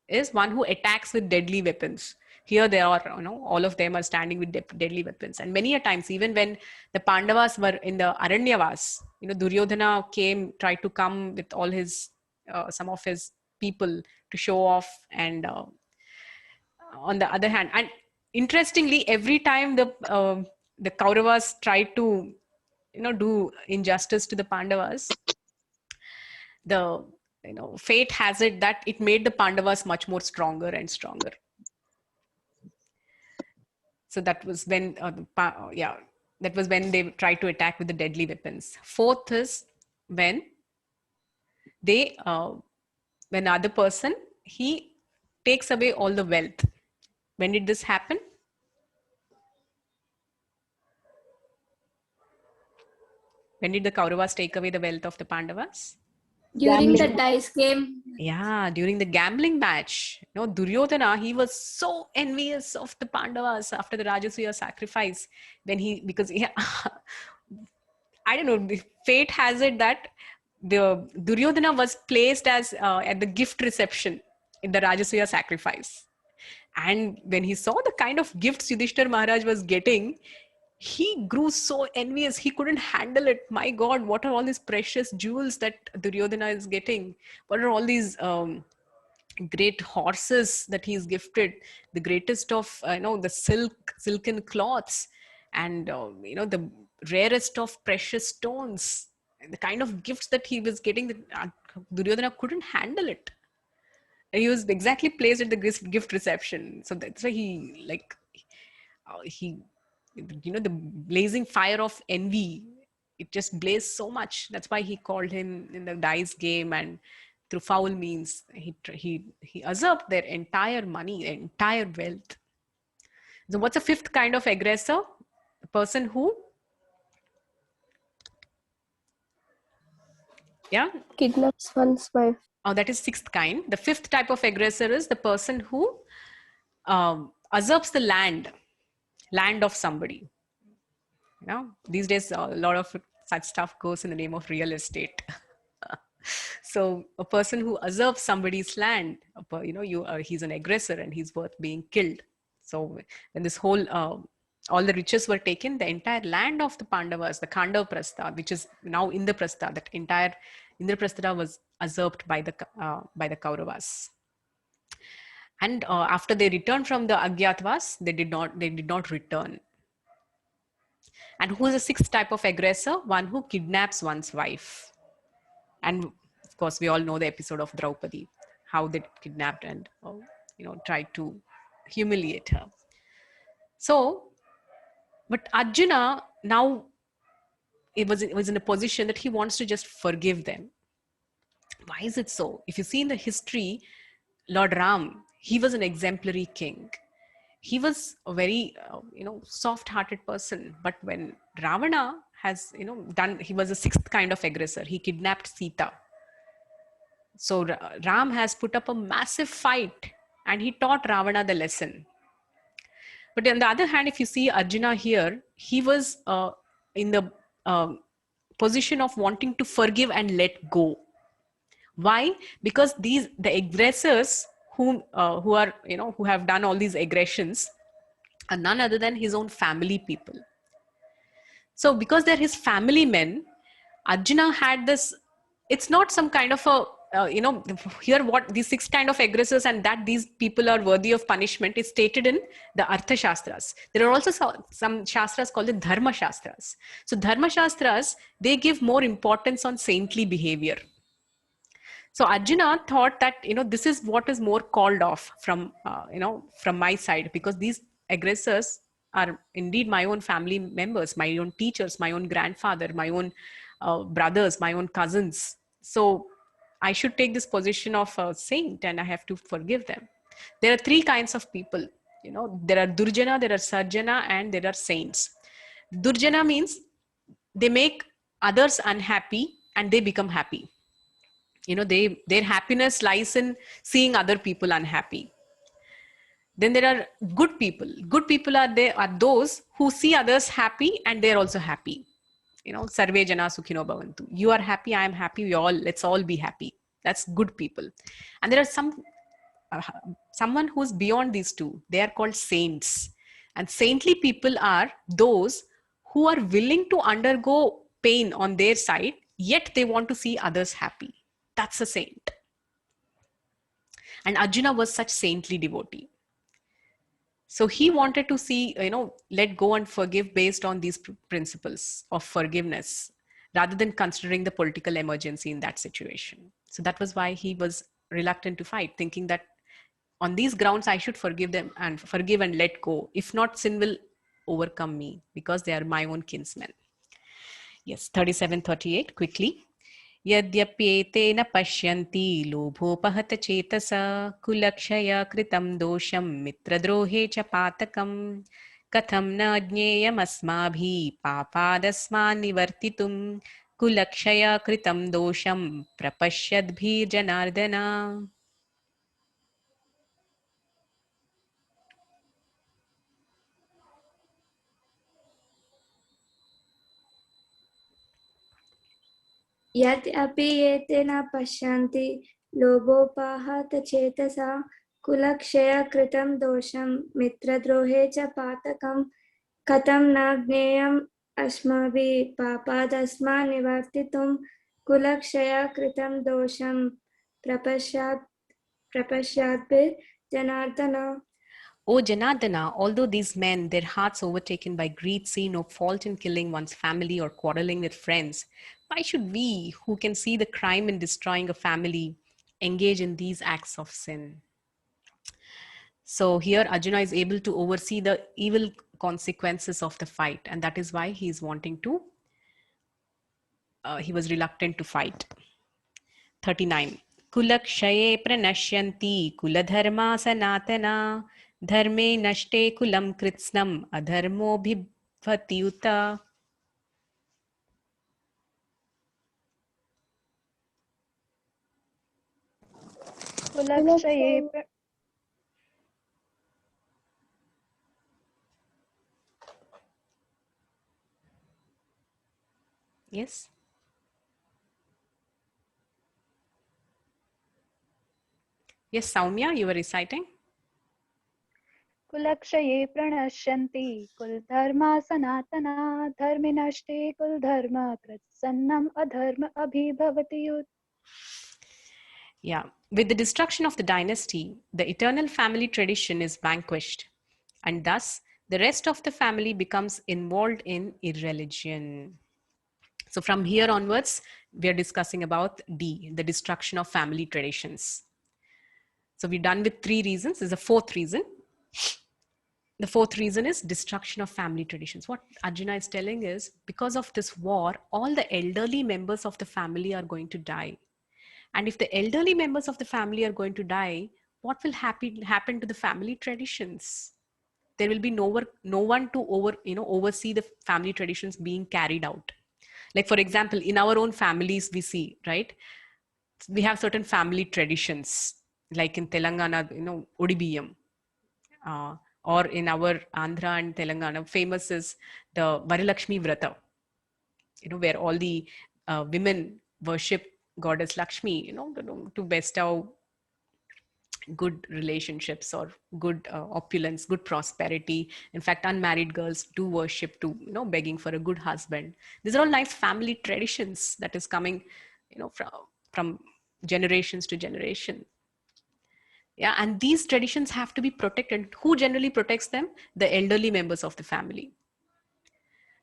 is one who attacks with deadly weapons. Here they are, all of them are standing with deadly weapons. And many a times, even when the Pandavas were in the Aranyavas, Duryodhana tried to come with all his, some of his people to show off. And on the other hand, and interestingly, every time the Kauravas tried to, do injustice to the Pandavas, the fate has it that it made the Pandavas much more stronger and stronger. So that was when that was when they tried to attack with the deadly weapons. 4th is when they when other person, he takes away all the wealth. When did this happen? When did the Kauravas take away the wealth of the Pandavas? During the Gambling. dice game. Yeah, during the gambling match. No, Duryodhana, he was so envious of the Pandavas after the Rajasuya sacrifice. Because I don't know, the fate has it that the Duryodhana was placed as at the gift reception in the Rajasuya sacrifice. And when he saw the kind of gifts Yudhishthir Maharaj was getting, he grew so envious. He couldn't handle it. My God, what are all these precious jewels that Duryodhana is getting? What are all these great horses that he's gifted? The greatest of, the silken cloths, and, the rarest of precious stones. The kind of gifts that he was getting, that Duryodhana couldn't handle it. And he was exactly placed at the gift reception. So that's why the blazing fire of envy, it just blazed so much. That's why he called him in the dice game, and through foul means he usurped their entire money, their entire wealth. So what's the fifth kind of aggressor? The person who, Kidnaps one's wife. oh, that is sixth kind. The fifth type of aggressor is the person who usurps the land of somebody. These days a lot of such stuff goes in the name of real estate. So a person who usurps somebody's land, he's an aggressor and he's worth being killed. So when this whole all the riches were taken, the entire land of the Pandavas, the Khandava-prastha, which is now Indraprastha, that entire Indraprastha was usurped by the Kauravas. And after they returned from the Agyatwas, they did not return. And who is the sixth type of aggressor? One who kidnaps one's wife. And of course, we all know the episode of Draupadi, how they kidnapped and tried to humiliate her. So, but Arjuna now was in a position that he wants to just forgive them. Why is it so? If you see in the history, Lord Ram, he was an exemplary king. He was a very, soft-hearted person. But when Ravana has, he was a sixth kind of aggressor. He kidnapped Sita. So Ram has put up a massive fight and he taught Ravana the lesson. But on the other hand, if you see Arjuna here, he was in the position of wanting to forgive and let go. Why? Because the aggressors who have done all these aggressions are none other than his own family people. So because they're his family men, Arjuna had this, it's not some kind of a, here what these six kind of aggressors and that these people are worthy of punishment is stated in the Artha Shastras. There are also some Shastras called the Dharma Shastras. So Dharma Shastras, they give more importance on saintly behavior. So Arjuna thought that, this is what is more called off from my side, because these aggressors are indeed my own family members, my own teachers, my own grandfather, my own brothers, my own cousins. So I should take this position of a saint and I have to forgive them. There are three kinds of people. There are Durjana, there are Sarjana, and there are saints. Durjana means they make others unhappy and they become happy. Their happiness lies in seeing other people unhappy. Then there are good people. Good people are those who see others happy and they're also happy. Sarve jana sukhino bhavantu. You are happy, I am happy, let's all be happy. That's good people. And there are someone who's beyond these two. They are called saints. And saintly people are those who are willing to undergo pain on their side, yet they want to see others happy. That's a saint. And Arjuna was such saintly devotee. So he wanted to see, let go and forgive based on these principles of forgiveness, rather than considering the political emergency in that situation. So that was why he was reluctant to fight, thinking that on these grounds, I should forgive them and forgive and let go. If not, sin will overcome me because they are my own kinsmen. Yes, 37-38, quickly. यद्यप्येतेन पश्यन्ति लोभोपहत चेतसा कुलक्षय कृतं दोषं मित्रद्रोहे च पातकं कथं न ज्ञेयमस्माभिः पापादस्मान् निवर्तितुं कुलक्षय कृतं दोषं प्रपश्यद्भिर्जनार्दन. यत् अपि एते न पश्यन्ति लोभोपाहतचेतसा कुलक्षयकृतं दोषं मित्रद्रोहे च पातकं कथं न ज्ञेयम् अस्माभिः पापादस्मान् निवर्तितुं कुलक्षयकृतं दोषं प्रपश्याद्भिर्जनार्दन. O Janardana, although these men, their hearts overtaken by greed, see no fault in killing one's family or quarreling with friends, why should we, who can see the crime in destroying a family, engage in these acts of sin? So here Arjuna is able to oversee the evil consequences of the fight, and that is why he is wanting to, he was reluctant to fight. 39. Kulakshaye pranashyanti kuladharma sanatana dharme nashte kulam kritsnam adharmo bhivati uta. कुलक्षये Yes. Yes, Soumya, you were reciting. कुलक्षये प्रणश्यन्ति कुलधर्मा सनातना धर्मिनष्टे कुलधर्म कृत्सन्नम् अधर्म अभिभवति youth. Yeah. With the destruction of the dynasty, the eternal family tradition is vanquished, and thus the rest of the family becomes involved in irreligion. So from here onwards, we are discussing about D, the destruction of family traditions. So we're done with 3 reasons. There's a 4th reason. The 4th reason is destruction of family traditions. What Arjuna is telling is, because of this war, all the elderly members of the family are going to die. And if the elderly members of the family are going to die, what will happen to the family traditions? There will be no one to oversee the family traditions being carried out. Like for example, in our own families, we see, right? We have certain family traditions, like in Telangana, Odibiyam. Or in our Andhra and Telangana, famous is the Varilakshmi Vrata, where all the women worship goddess Lakshmi, to bestow good relationships or good opulence, good prosperity. In fact, unmarried girls do worship to, begging for a good husband. These are all nice family traditions that is coming, from generations to generation. Yeah, and these traditions have to be protected. Who generally protects them? The elderly members of the family.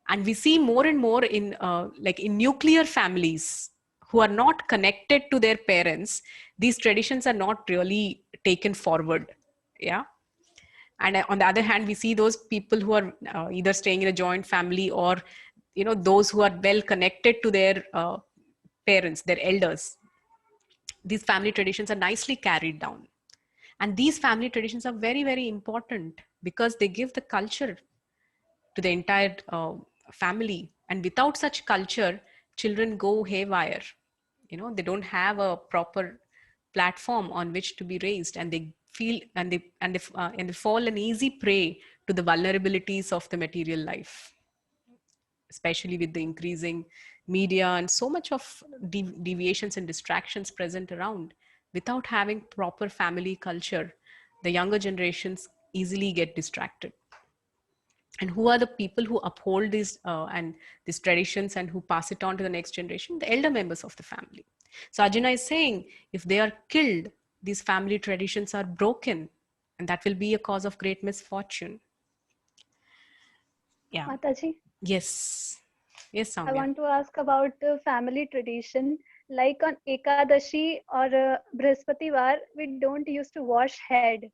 And we see more and more in like in nuclear families who are not connected to their parents, these traditions are not really taken forward. Yeah. And on the other hand, we see those people who are either staying in a joint family or those who are well connected to their parents, their elders. These family traditions are nicely carried down. And these family traditions are very, very important because they give the culture to the entire family. And without such culture, children go haywire. They don't have a proper platform on which to be raised, and they feel and they fall an easy prey to the vulnerabilities of the material life, especially with the increasing media and so much of deviations and distractions present around. Without having proper family culture, the younger generations easily get distracted. And who are the people who uphold these traditions and who pass it on to the next generation? The elder members of the family. So Arjuna is saying, if they are killed, these family traditions are broken, and that will be a cause of great misfortune. Yeah. Mataji, Yes. Yes, I Soumya. want to ask about family tradition. Like on Ekadashi or Brihaspativar, we don't used to wash head,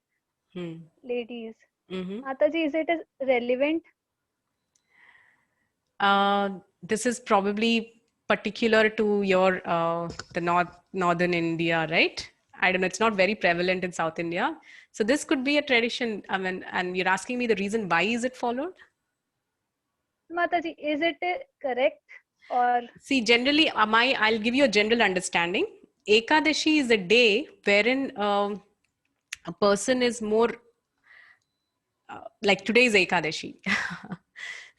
ladies. Mm-hmm. Mataji, is it relevant? This is probably particular to your the northern India, right? I don't know, it's not very prevalent in South India. So this could be a tradition. I mean, and you're asking me the reason why is it followed? Mataji, is it correct or? See, generally, I'll give you a general understanding. Ekadashi is a day wherein a person is more like today is Ekadashi.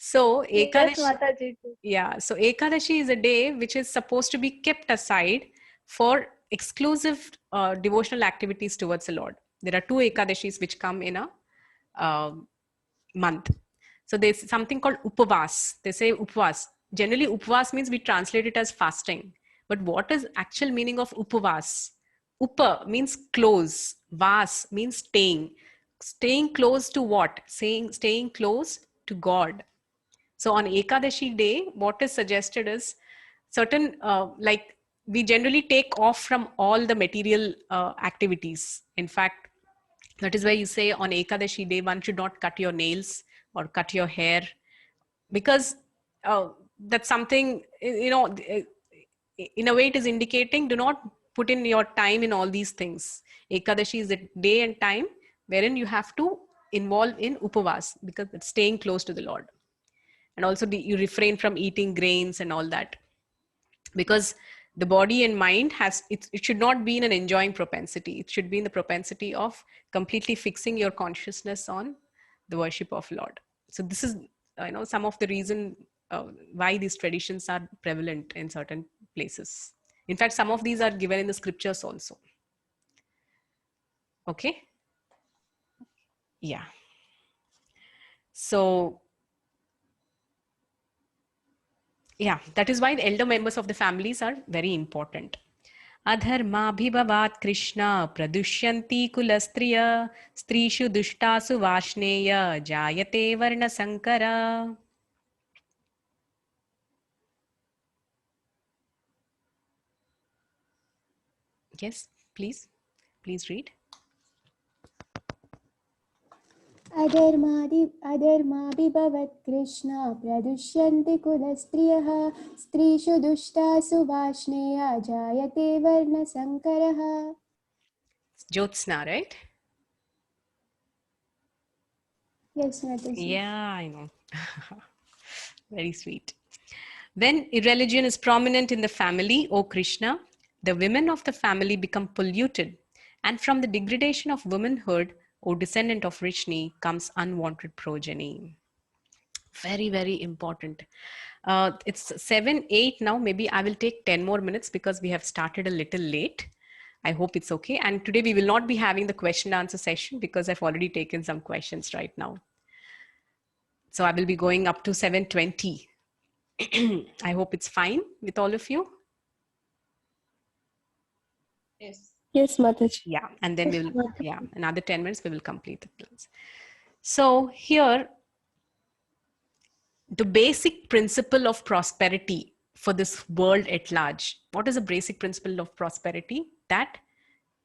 So Yes, Ekadashi, Mataji. yeah. So Ekadashi is a day which is supposed to be kept aside for exclusive devotional activities towards the Lord. There are two Ekadashis which come in a month. So there's something called Upavas. They say Upavas. Generally, Upavas means we translate it as fasting. But what is actual meaning of Upavas? Upa means close. Vas means staying. Staying close to what? Staying close to God. So on Ekadashi day, what is suggested is certain, like we generally take off from all the material activities. In fact, that is why you say on Ekadashi day, one should not cut your nails or cut your hair, because that's something, in a way it is indicating, do not put in your time in all these things. Ekadashi is a day and time wherein you have to involve in upavas because it's staying close to the Lord. And also you refrain from eating grains and all that, because the body and mind it should not be in an enjoying propensity. It should be in the propensity of completely fixing your consciousness on the worship of Lord. So this is some of the reason why these traditions are prevalent in certain places. In fact, some of these are given in the scriptures also. Okay. Yeah. So yeah, that is why the elder members of the families are very important. Adharmabhibhavat Krishna pradushyanti kulastriya strishu dushtasu vashneya jayate varna sankara. Yes, please read. अधर्माभिभवत् कृष्णा प्रदुष्यन्ति कुलस्त्रियः स्त्रीषु दुष्टासु वार्ष्णेया जायते वर्णसङ्करः. Jyotsna, right? Yes, Mataji. Yeah, I know. Very sweet. When irreligion is prominent in the family, O Krishna, the women of the family become polluted, and from the degradation of womanhood, O descendant of Vrishni, comes unwanted progeny. Very, very important. It's 7:08 now. Maybe I will take 10 more minutes because we have started a little late. I hope it's okay. And today we will not be having the question answer session because I've already taken some questions right now. So I will be going up to 7:20. I hope it's fine with all of you. Yes. Yes, Mataji. Yeah, and then we will, another 10 minutes, we will complete the plans. So here, the basic principle of prosperity for this world at large. What is the basic principle of prosperity? That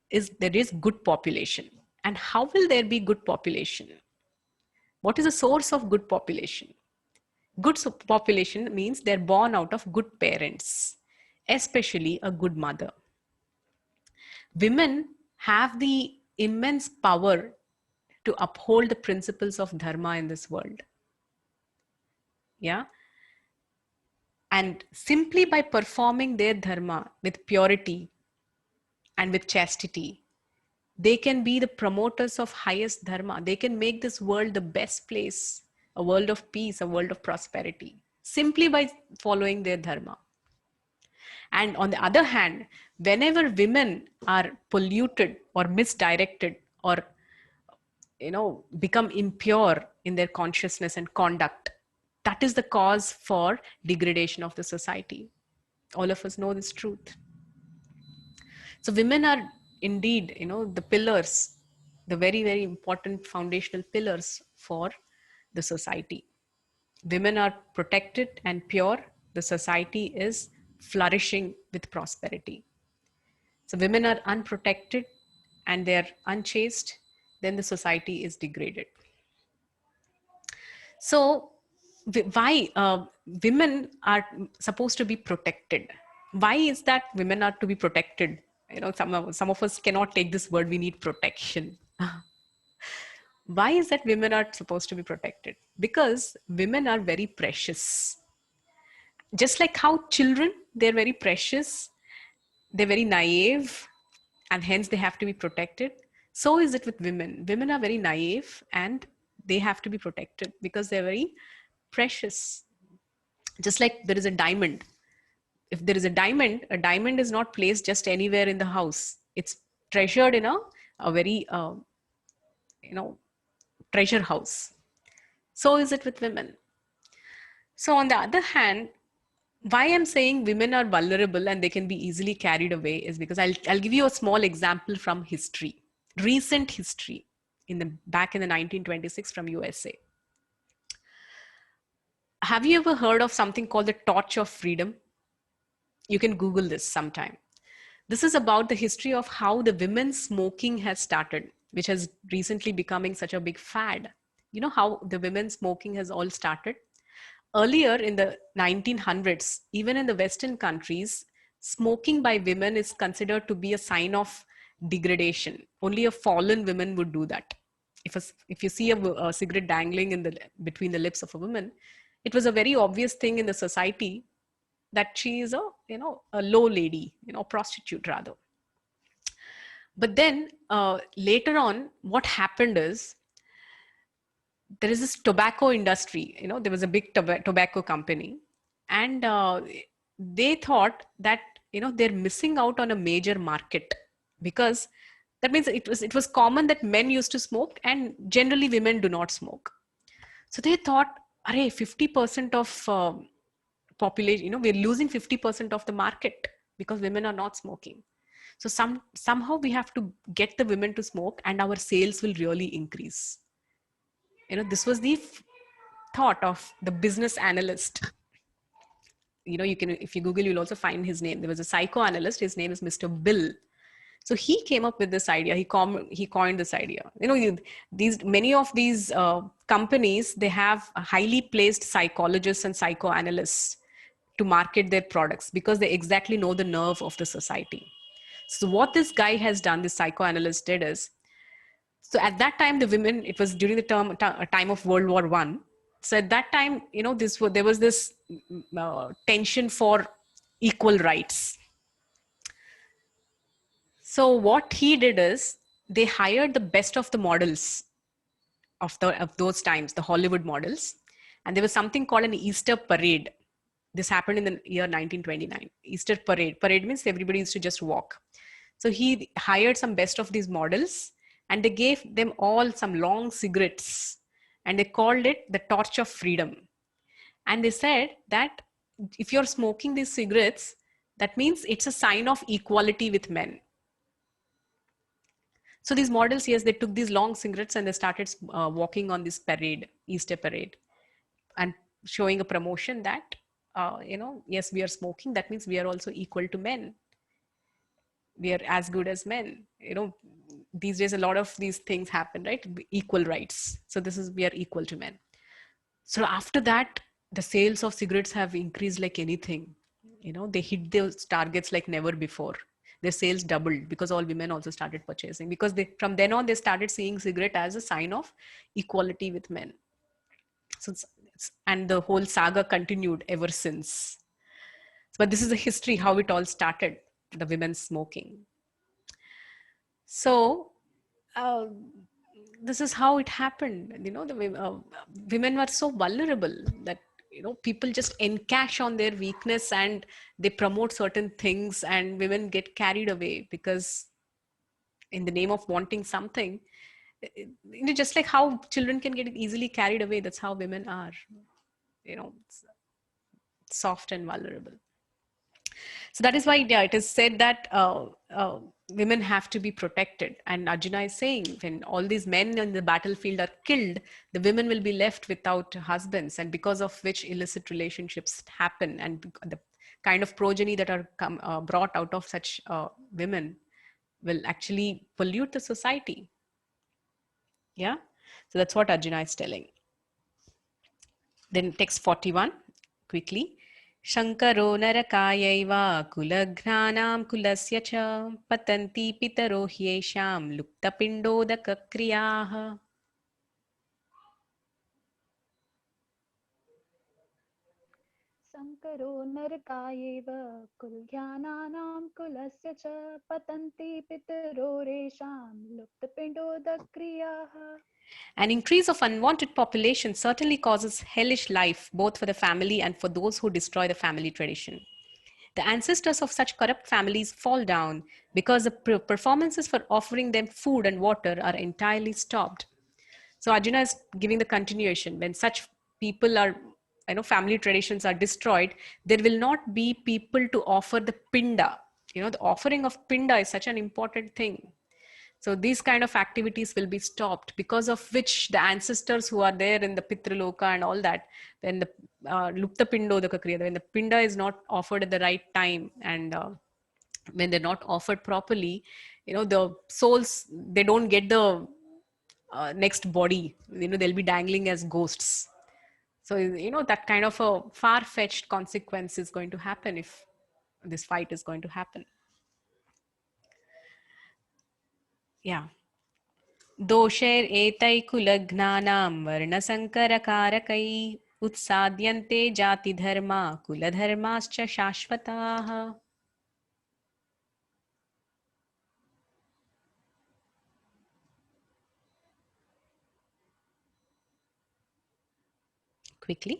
is, there is good population. And how will there be good population? What is the source of good population? Good population means they're born out of good parents, especially a good mother. Women have the immense power to uphold the principles of dharma in this world. Yeah. And simply by performing their dharma with purity and with chastity, they can be the promoters of highest dharma. They can make this world the best place, a world of peace, a world of prosperity, simply by following their dharma. And on the other hand, whenever women are polluted or misdirected or become impure in their consciousness and conduct, that is the cause for degradation of the society. All of us know this truth. So women are indeed, the pillars, the very, very important foundational pillars for the society. Women are protected and pure. The society is flourishing with prosperity. So women are unprotected and they're unchaste, then the society is degraded. So why women are supposed to be protected? Why is that women are to be protected some of us cannot take this word. We need protection. Why is that women are supposed to be protected? Because women are very precious. Just like how children, they're very precious, they're very naive, and hence they have to be protected. So is it with women. Women are very naive and they have to be protected because they're very precious. Just like there is a diamond. If there is a diamond is not placed just anywhere in the house. It's treasured in a very, treasure house. So is it with women. So on the other hand, why I'm saying women are vulnerable and they can be easily carried away is because I'll give you a small example from history, recent history back in the 1926 from USA. Have you ever heard of something called the Torch of Freedom? You can Google this sometime. This is about the history of how the women's smoking has started, which has recently becoming such a big fad. You know how the women's smoking has all started? Earlier in the 1900s, even in the Western countries, smoking by women is considered to be a sign of degradation. Only a fallen woman would do that. If you see a cigarette dangling between the lips of a woman, it was a very obvious thing in the society that she is a low lady, prostitute rather. But then later on, what happened is there is this tobacco industry. There was a big tobacco company, and they thought that they're missing out on a major market, because that means it was common that men used to smoke and generally women do not smoke. So they thought, array, 50% of population, we're losing 50% of the market because women are not smoking. So somehow we have to get the women to smoke and our sales will really increase. This was the thought of the business analyst. You can, if you Google, you'll also find his name. There was a psychoanalyst. His name is Mr. Bill. So he came up with this idea. He coined this idea. Many of these companies, they have highly placed psychologists and psychoanalysts to market their products because they exactly know the nerve of the society. So what this guy has done, this psychoanalyst did is, so at that time, the women, it was during the time of World War I. So at that time, there was this tension for equal rights. So what he did is they hired the best of the models of those times, the Hollywood models. And there was something called an Easter parade. This happened in the year 1929. Easter parade. Parade means everybody used to just walk. So he hired some best of these models and they gave them all some long cigarettes and they called it the Torch of Freedom. And they said that if you're smoking these cigarettes, that means it's a sign of equality with men. So these models, yes, they took these long cigarettes and they started walking on this parade, Easter parade, and showing a promotion that, yes, we are smoking. That means we are also equal to men. We are as good as men. These days, a lot of these things happen, right? Equal rights. So we are equal to men. So after that, the sales of cigarettes have increased like anything. They hit those targets like never before. Their sales doubled because all women also started purchasing, because from then on, they started seeing cigarette as a sign of equality with men. So and the whole saga continued ever since. But this is the history, how it all started, the women smoking. So this is how it happened. The women were so vulnerable that people just encash on their weakness and they promote certain things, and women get carried away because in the name of wanting something, just like how children can get easily carried away, that's how women are, soft and vulnerable. So that is why it is said that women have to be protected. And Arjuna is saying, when all these men in the battlefield are killed, the women will be left without husbands, and because of which illicit relationships happen, and the kind of progeny that are brought out of such women will actually pollute the society. Yeah, so that's what Arjuna is telling. Then text 41, quickly. शङ्करो नरकायैव कुलघ्नानां कुलस्य च पतन्ति पितरो ह्येषां लुप्तपिण्डोदकक्रियाः. Sankaro narkayev kulghyananam kulasya cha patanti pitaro resham luptapindodakriyaha. An increase of unwanted population certainly causes hellish life both for the family and for those who destroy the family tradition. The ancestors of such corrupt families fall down because the performances for offering them food and water are entirely stopped. So Arjuna is giving the continuation. When such people are, family traditions are destroyed, there will not be people to offer the pinda. The offering of pinda is such an important thing. So these kind of activities will be stopped, because of which the ancestors who are there in the Pitraloka and all that, when the Lupta Pindodaka Kriya, when the pinda is not offered at the right time, and when they're not offered properly, the souls, they don't get the next body. They'll be dangling as ghosts. So, that kind of a far-fetched consequence is going to happen if this fight is going to happen. Yeah. दोषैरेतैकुलघ्नानां वर्णसङ्करकारकैः उत्साद्यन्ते जातिधर्मा कुलधर्माश्च शाश्वताः. Quickly.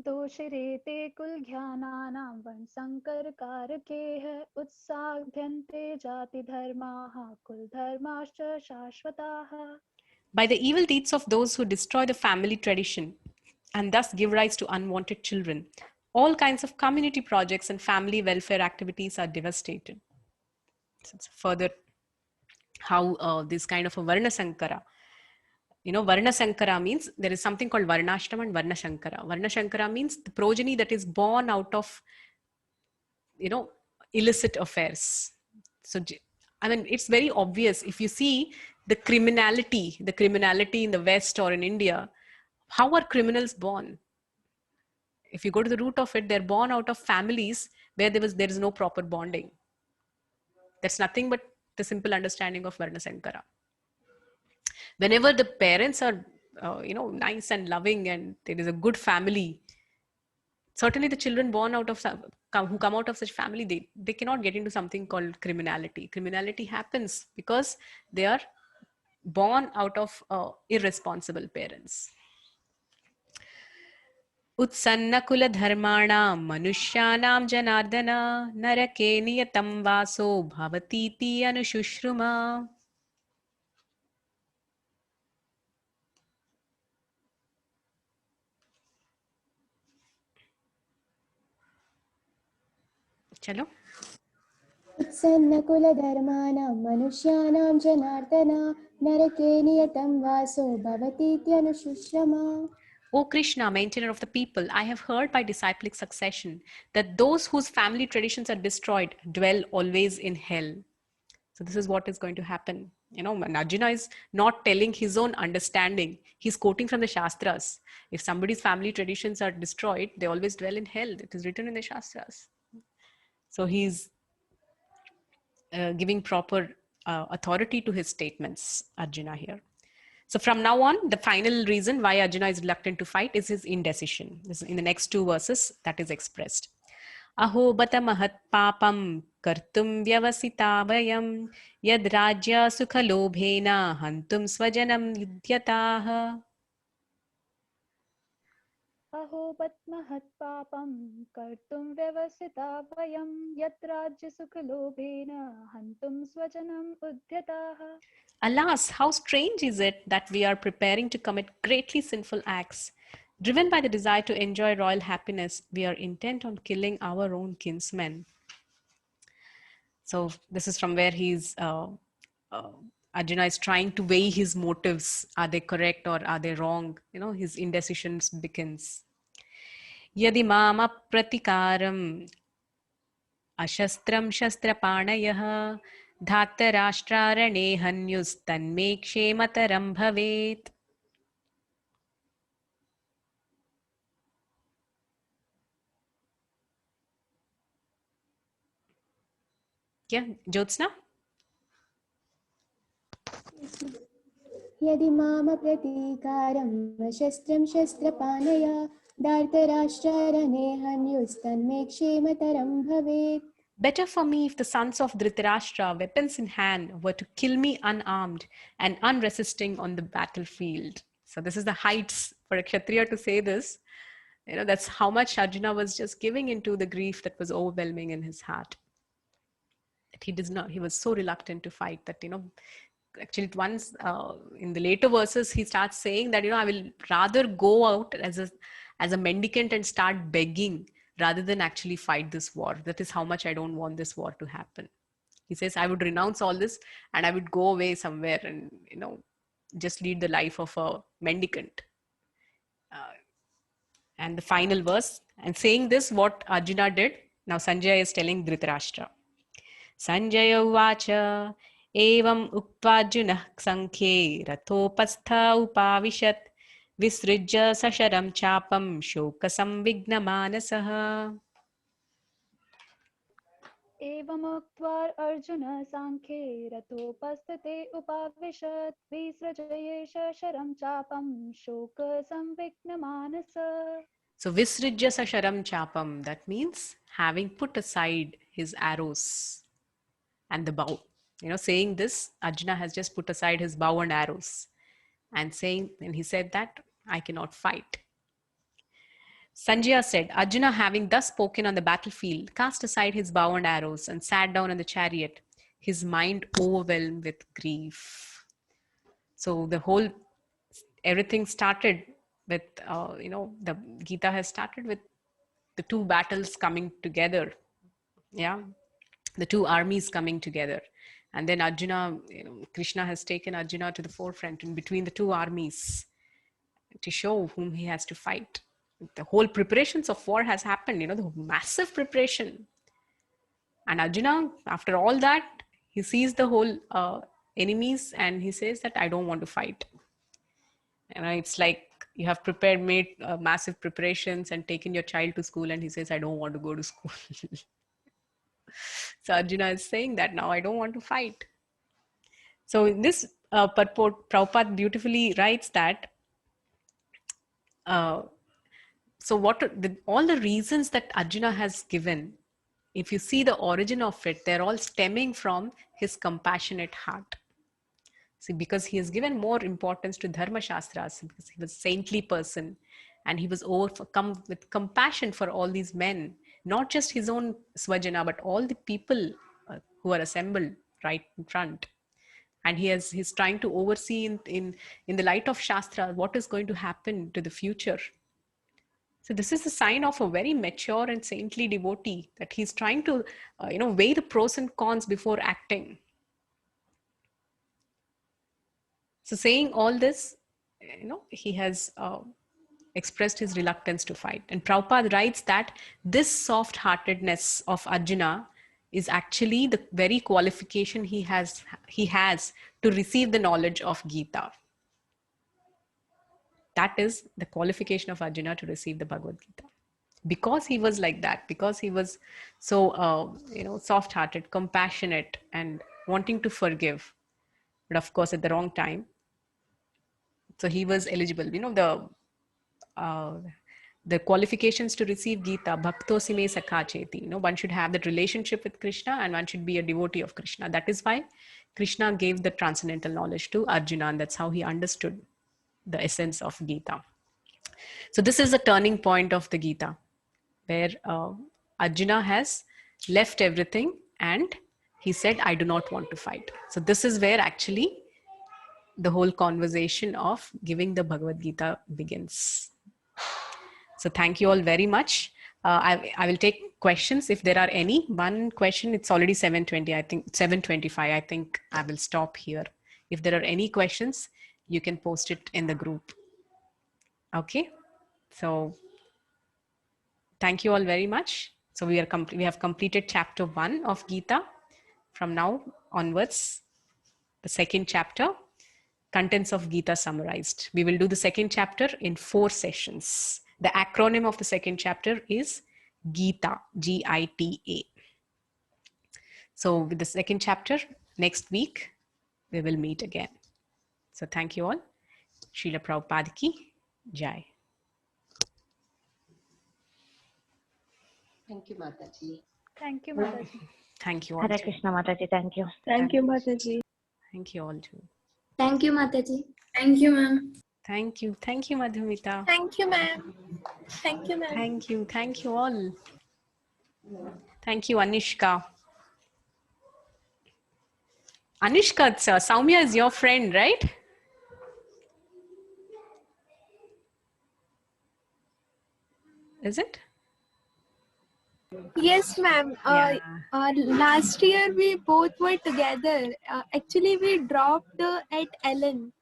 दोषिरेते कुलघ्यानानां वंशङ्करकारकेः उत्साद्यन्ते जातिधर्माः कुलधर्माश्च शाश्वताः. By the evil deeds of those who destroy the family tradition and thus give rise to unwanted children, all kinds of community projects and family welfare activities are devastated. So it's further how this kind of a Varna Sankara. Varna Sankara means there is something called Varnashtam and Varna Shankara. Varna Shankara means the progeny that is born out of, illicit affairs. So, it's very obvious. If you see the criminality in the West or in India, how are criminals born? If you go to the root of it, they're born out of families where there is no proper bonding. That's nothing but the simple understanding of Varna Sankara. Whenever the parents are, nice and loving and there is a good family, certainly the children born out of who come out of such family, they cannot get into something called criminality. Criminality happens because they are born out of irresponsible parents. उत्सन्नकुलधर्माणां मनुष्याणां जनार्दन नरके नियतं वासो भवतीति अनुशुश्रुमा. चलो. उत्सन्नकुलधर्माणां मनुष्याणां जनार्दन नरके नियतं वासो भवतीत्यनुशुश्रमा. O Krishna, maintainer of the people, I have heard by disciplic succession that those whose family traditions are destroyed dwell always in hell. So this is what is going to happen. Arjuna is not telling his own understanding. He's quoting from the Shastras. If somebody's family traditions are destroyed, they always dwell in hell. It is written in the Shastras. So he's giving proper authority to his statements, Arjuna here. So from now on, the final reason why Arjuna is reluctant to fight is his indecision. This is in the next two verses that is expressed. Aho bata mahat papam kartum vyavasita vayam yad rajya sukha lobhena hantum swajanam yudyataha. Aho patmahat papam kartum vyavasita vayam yat rajya sukha lobhena hantum swajanam udyataha. Alas, how strange is it that we are preparing to commit greatly sinful acts. Driven by the desire to enjoy royal happiness, we are intent on killing our own kinsmen. So this is from where Arjuna is trying to weigh his motives. Are they correct or are they wrong? His indecision begins. Yadi mama pratikaram ashastram shastrapanayah धातराष्ट्रारणे हन्युस्तन्मे क्षेमतरं भवेत्. Yeah, Jyotsna? यदि माम प्रतीकारं शस्त्रं शस्त्रपाणया धार्तराष्ट्रारणे हन्युस्तन्मे क्षेमतरं भवेत्. Better for me if the sons of Dhritarashtra, weapons in hand, were to kill me unarmed and unresisting on the battlefield. So this is the heights for a Kshatriya to say this. You know, that's how much Arjuna was just giving into the grief that was overwhelming in his heart. That he was so reluctant to fight that, actually once in the later verses, he starts saying that, I will rather go out as a mendicant and start begging rather than actually fight this war. That is how much I don't want this war to happen. He says, I would renounce all this and I would go away somewhere and, just lead the life of a mendicant. And the final verse, and saying this, what Arjuna did, now Sanjaya is telling Dhritarashtra. Sanjaya uvacha evam uktvajunah sankhye rathopastha upavishat visrijya sasharam chapam shokasam vignamanasah. एवमुक्त्वा Arjun साङ्ख्ये रथोपस्थिते उपाविशत् विसृजयेष शरं चापं शोकसंविघ्नमानसः. So visrijya sasharam chapam, that means having put aside his arrows and the bow. Saying this, Arjuna has just put aside his bow and arrows and he said that I cannot fight. Sanjaya said, Arjuna, having thus spoken on the battlefield, cast aside his bow and arrows and sat down in the chariot, his mind overwhelmed with grief. So everything started with, the Gita has started with the two battles coming together. Yeah, the two armies coming together. And then Arjuna, Krishna has taken Arjuna to the forefront in between the two armies to show whom he has to fight. The whole preparations of war has happened, the massive preparation. And Arjuna, after all that, he sees the whole enemies and he says that I don't want to fight. It's like you have made massive preparations and taken your child to school and he says, I don't want to go to school. So Arjuna is saying that now I don't want to fight. So in this purport, Prabhupada beautifully writes that so all the reasons that Arjuna has given, if you see the origin of it, they're all stemming from his compassionate heart. See, because he has given more importance to Dharma Shastras, because he was a saintly person and he was overcome with compassion for all these men, not just his own Swajana, but all the people who are assembled right in front. And he's trying to oversee in the light of Shastra what is going to happen to the future. So this is a sign of a very mature and saintly devotee, that he's trying to, weigh the pros and cons before acting. So saying all this, he has expressed his reluctance to fight. And Prabhupada writes that this soft-heartedness of Arjuna is actually the very qualification he has to receive the knowledge of Gita. That is the qualification of Arjuna to receive the Bhagavad Gita. Because he was like that, because he was so, soft-hearted, compassionate, and wanting to forgive, but of course at the wrong time. So he was eligible. The qualifications to receive Gita, Bhaktosi me sakha cheti. One should have that relationship with Krishna and one should be a devotee of Krishna. That is why Krishna gave the transcendental knowledge to Arjuna, and that's how he understood the essence of Gita. So this is a turning point of the Gita, where Arjuna has left everything and he said, I do not want to fight. So this is where actually the whole conversation of giving the Bhagavad Gita begins. So thank you all very much. I will take questions if there are any. One question, it's already 7:20, I think 7:25. I think I will stop here. If there are any questions, you can post it in the group. Okay. So thank you all very much. So we have completed chapter 1 of Gita. From now onwards, the second chapter, contents of Gita summarized. We will do the second chapter in 4 sessions. The acronym of the second chapter is Gita, Gita. So with the second chapter, next week, we will meet again. So thank you all. Srila Prabhupada ki Jai. Thank you, Mataji. Thank you, Mataji. Thank you all. Hare too. Krishna Mataji, thank you. Thank you, Mataji. Thank you all too. Thank you, Mataji. Thank you, ma'am. Thank you. Thank you, Madhumita. Thank you, ma'am. Thank you, ma'am. Thank you. Thank you all. Thank you, Anishka. Anishka, Soumya is your friend, right? Is it? Yes, ma'am. Yeah. Last year we both were together. Actually, we dropped at Ellen,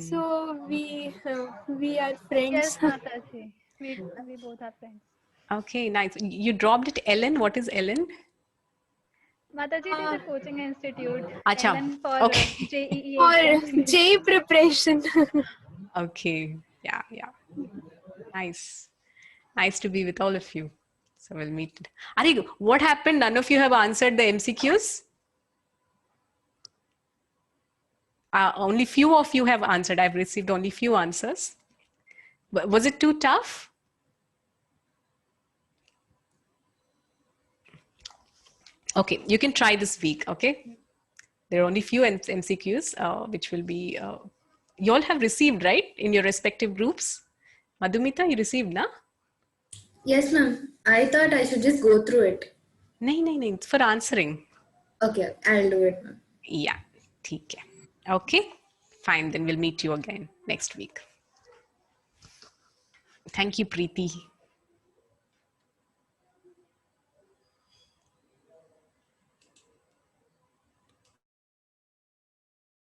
so we are friends. Yes, Mataji. We both are friends. Okay, nice. You dropped it, Ellen. What is Ellen? Mataji, it is a coaching institute. Acha, Ellen for okay. JEE For exams. J preparation. Okay. Yeah, yeah. Nice. Nice to be with all of you. So we'll meet. Arigu, what happened? None of you have answered the MCQs? Only few of you have answered. I've received only few answers. Was it too tough? Okay, you can try this week, okay? There are only few MCQs, which will be, you all have received, right? In your respective groups? Madhumita, you received, na? Yes, ma'am. I thought I should just go through it. No, it's for answering. Okay, I'll do it, ma'am. Yeah, theek hai. Okay, fine. Then we'll meet you again next week. Thank you, Preeti.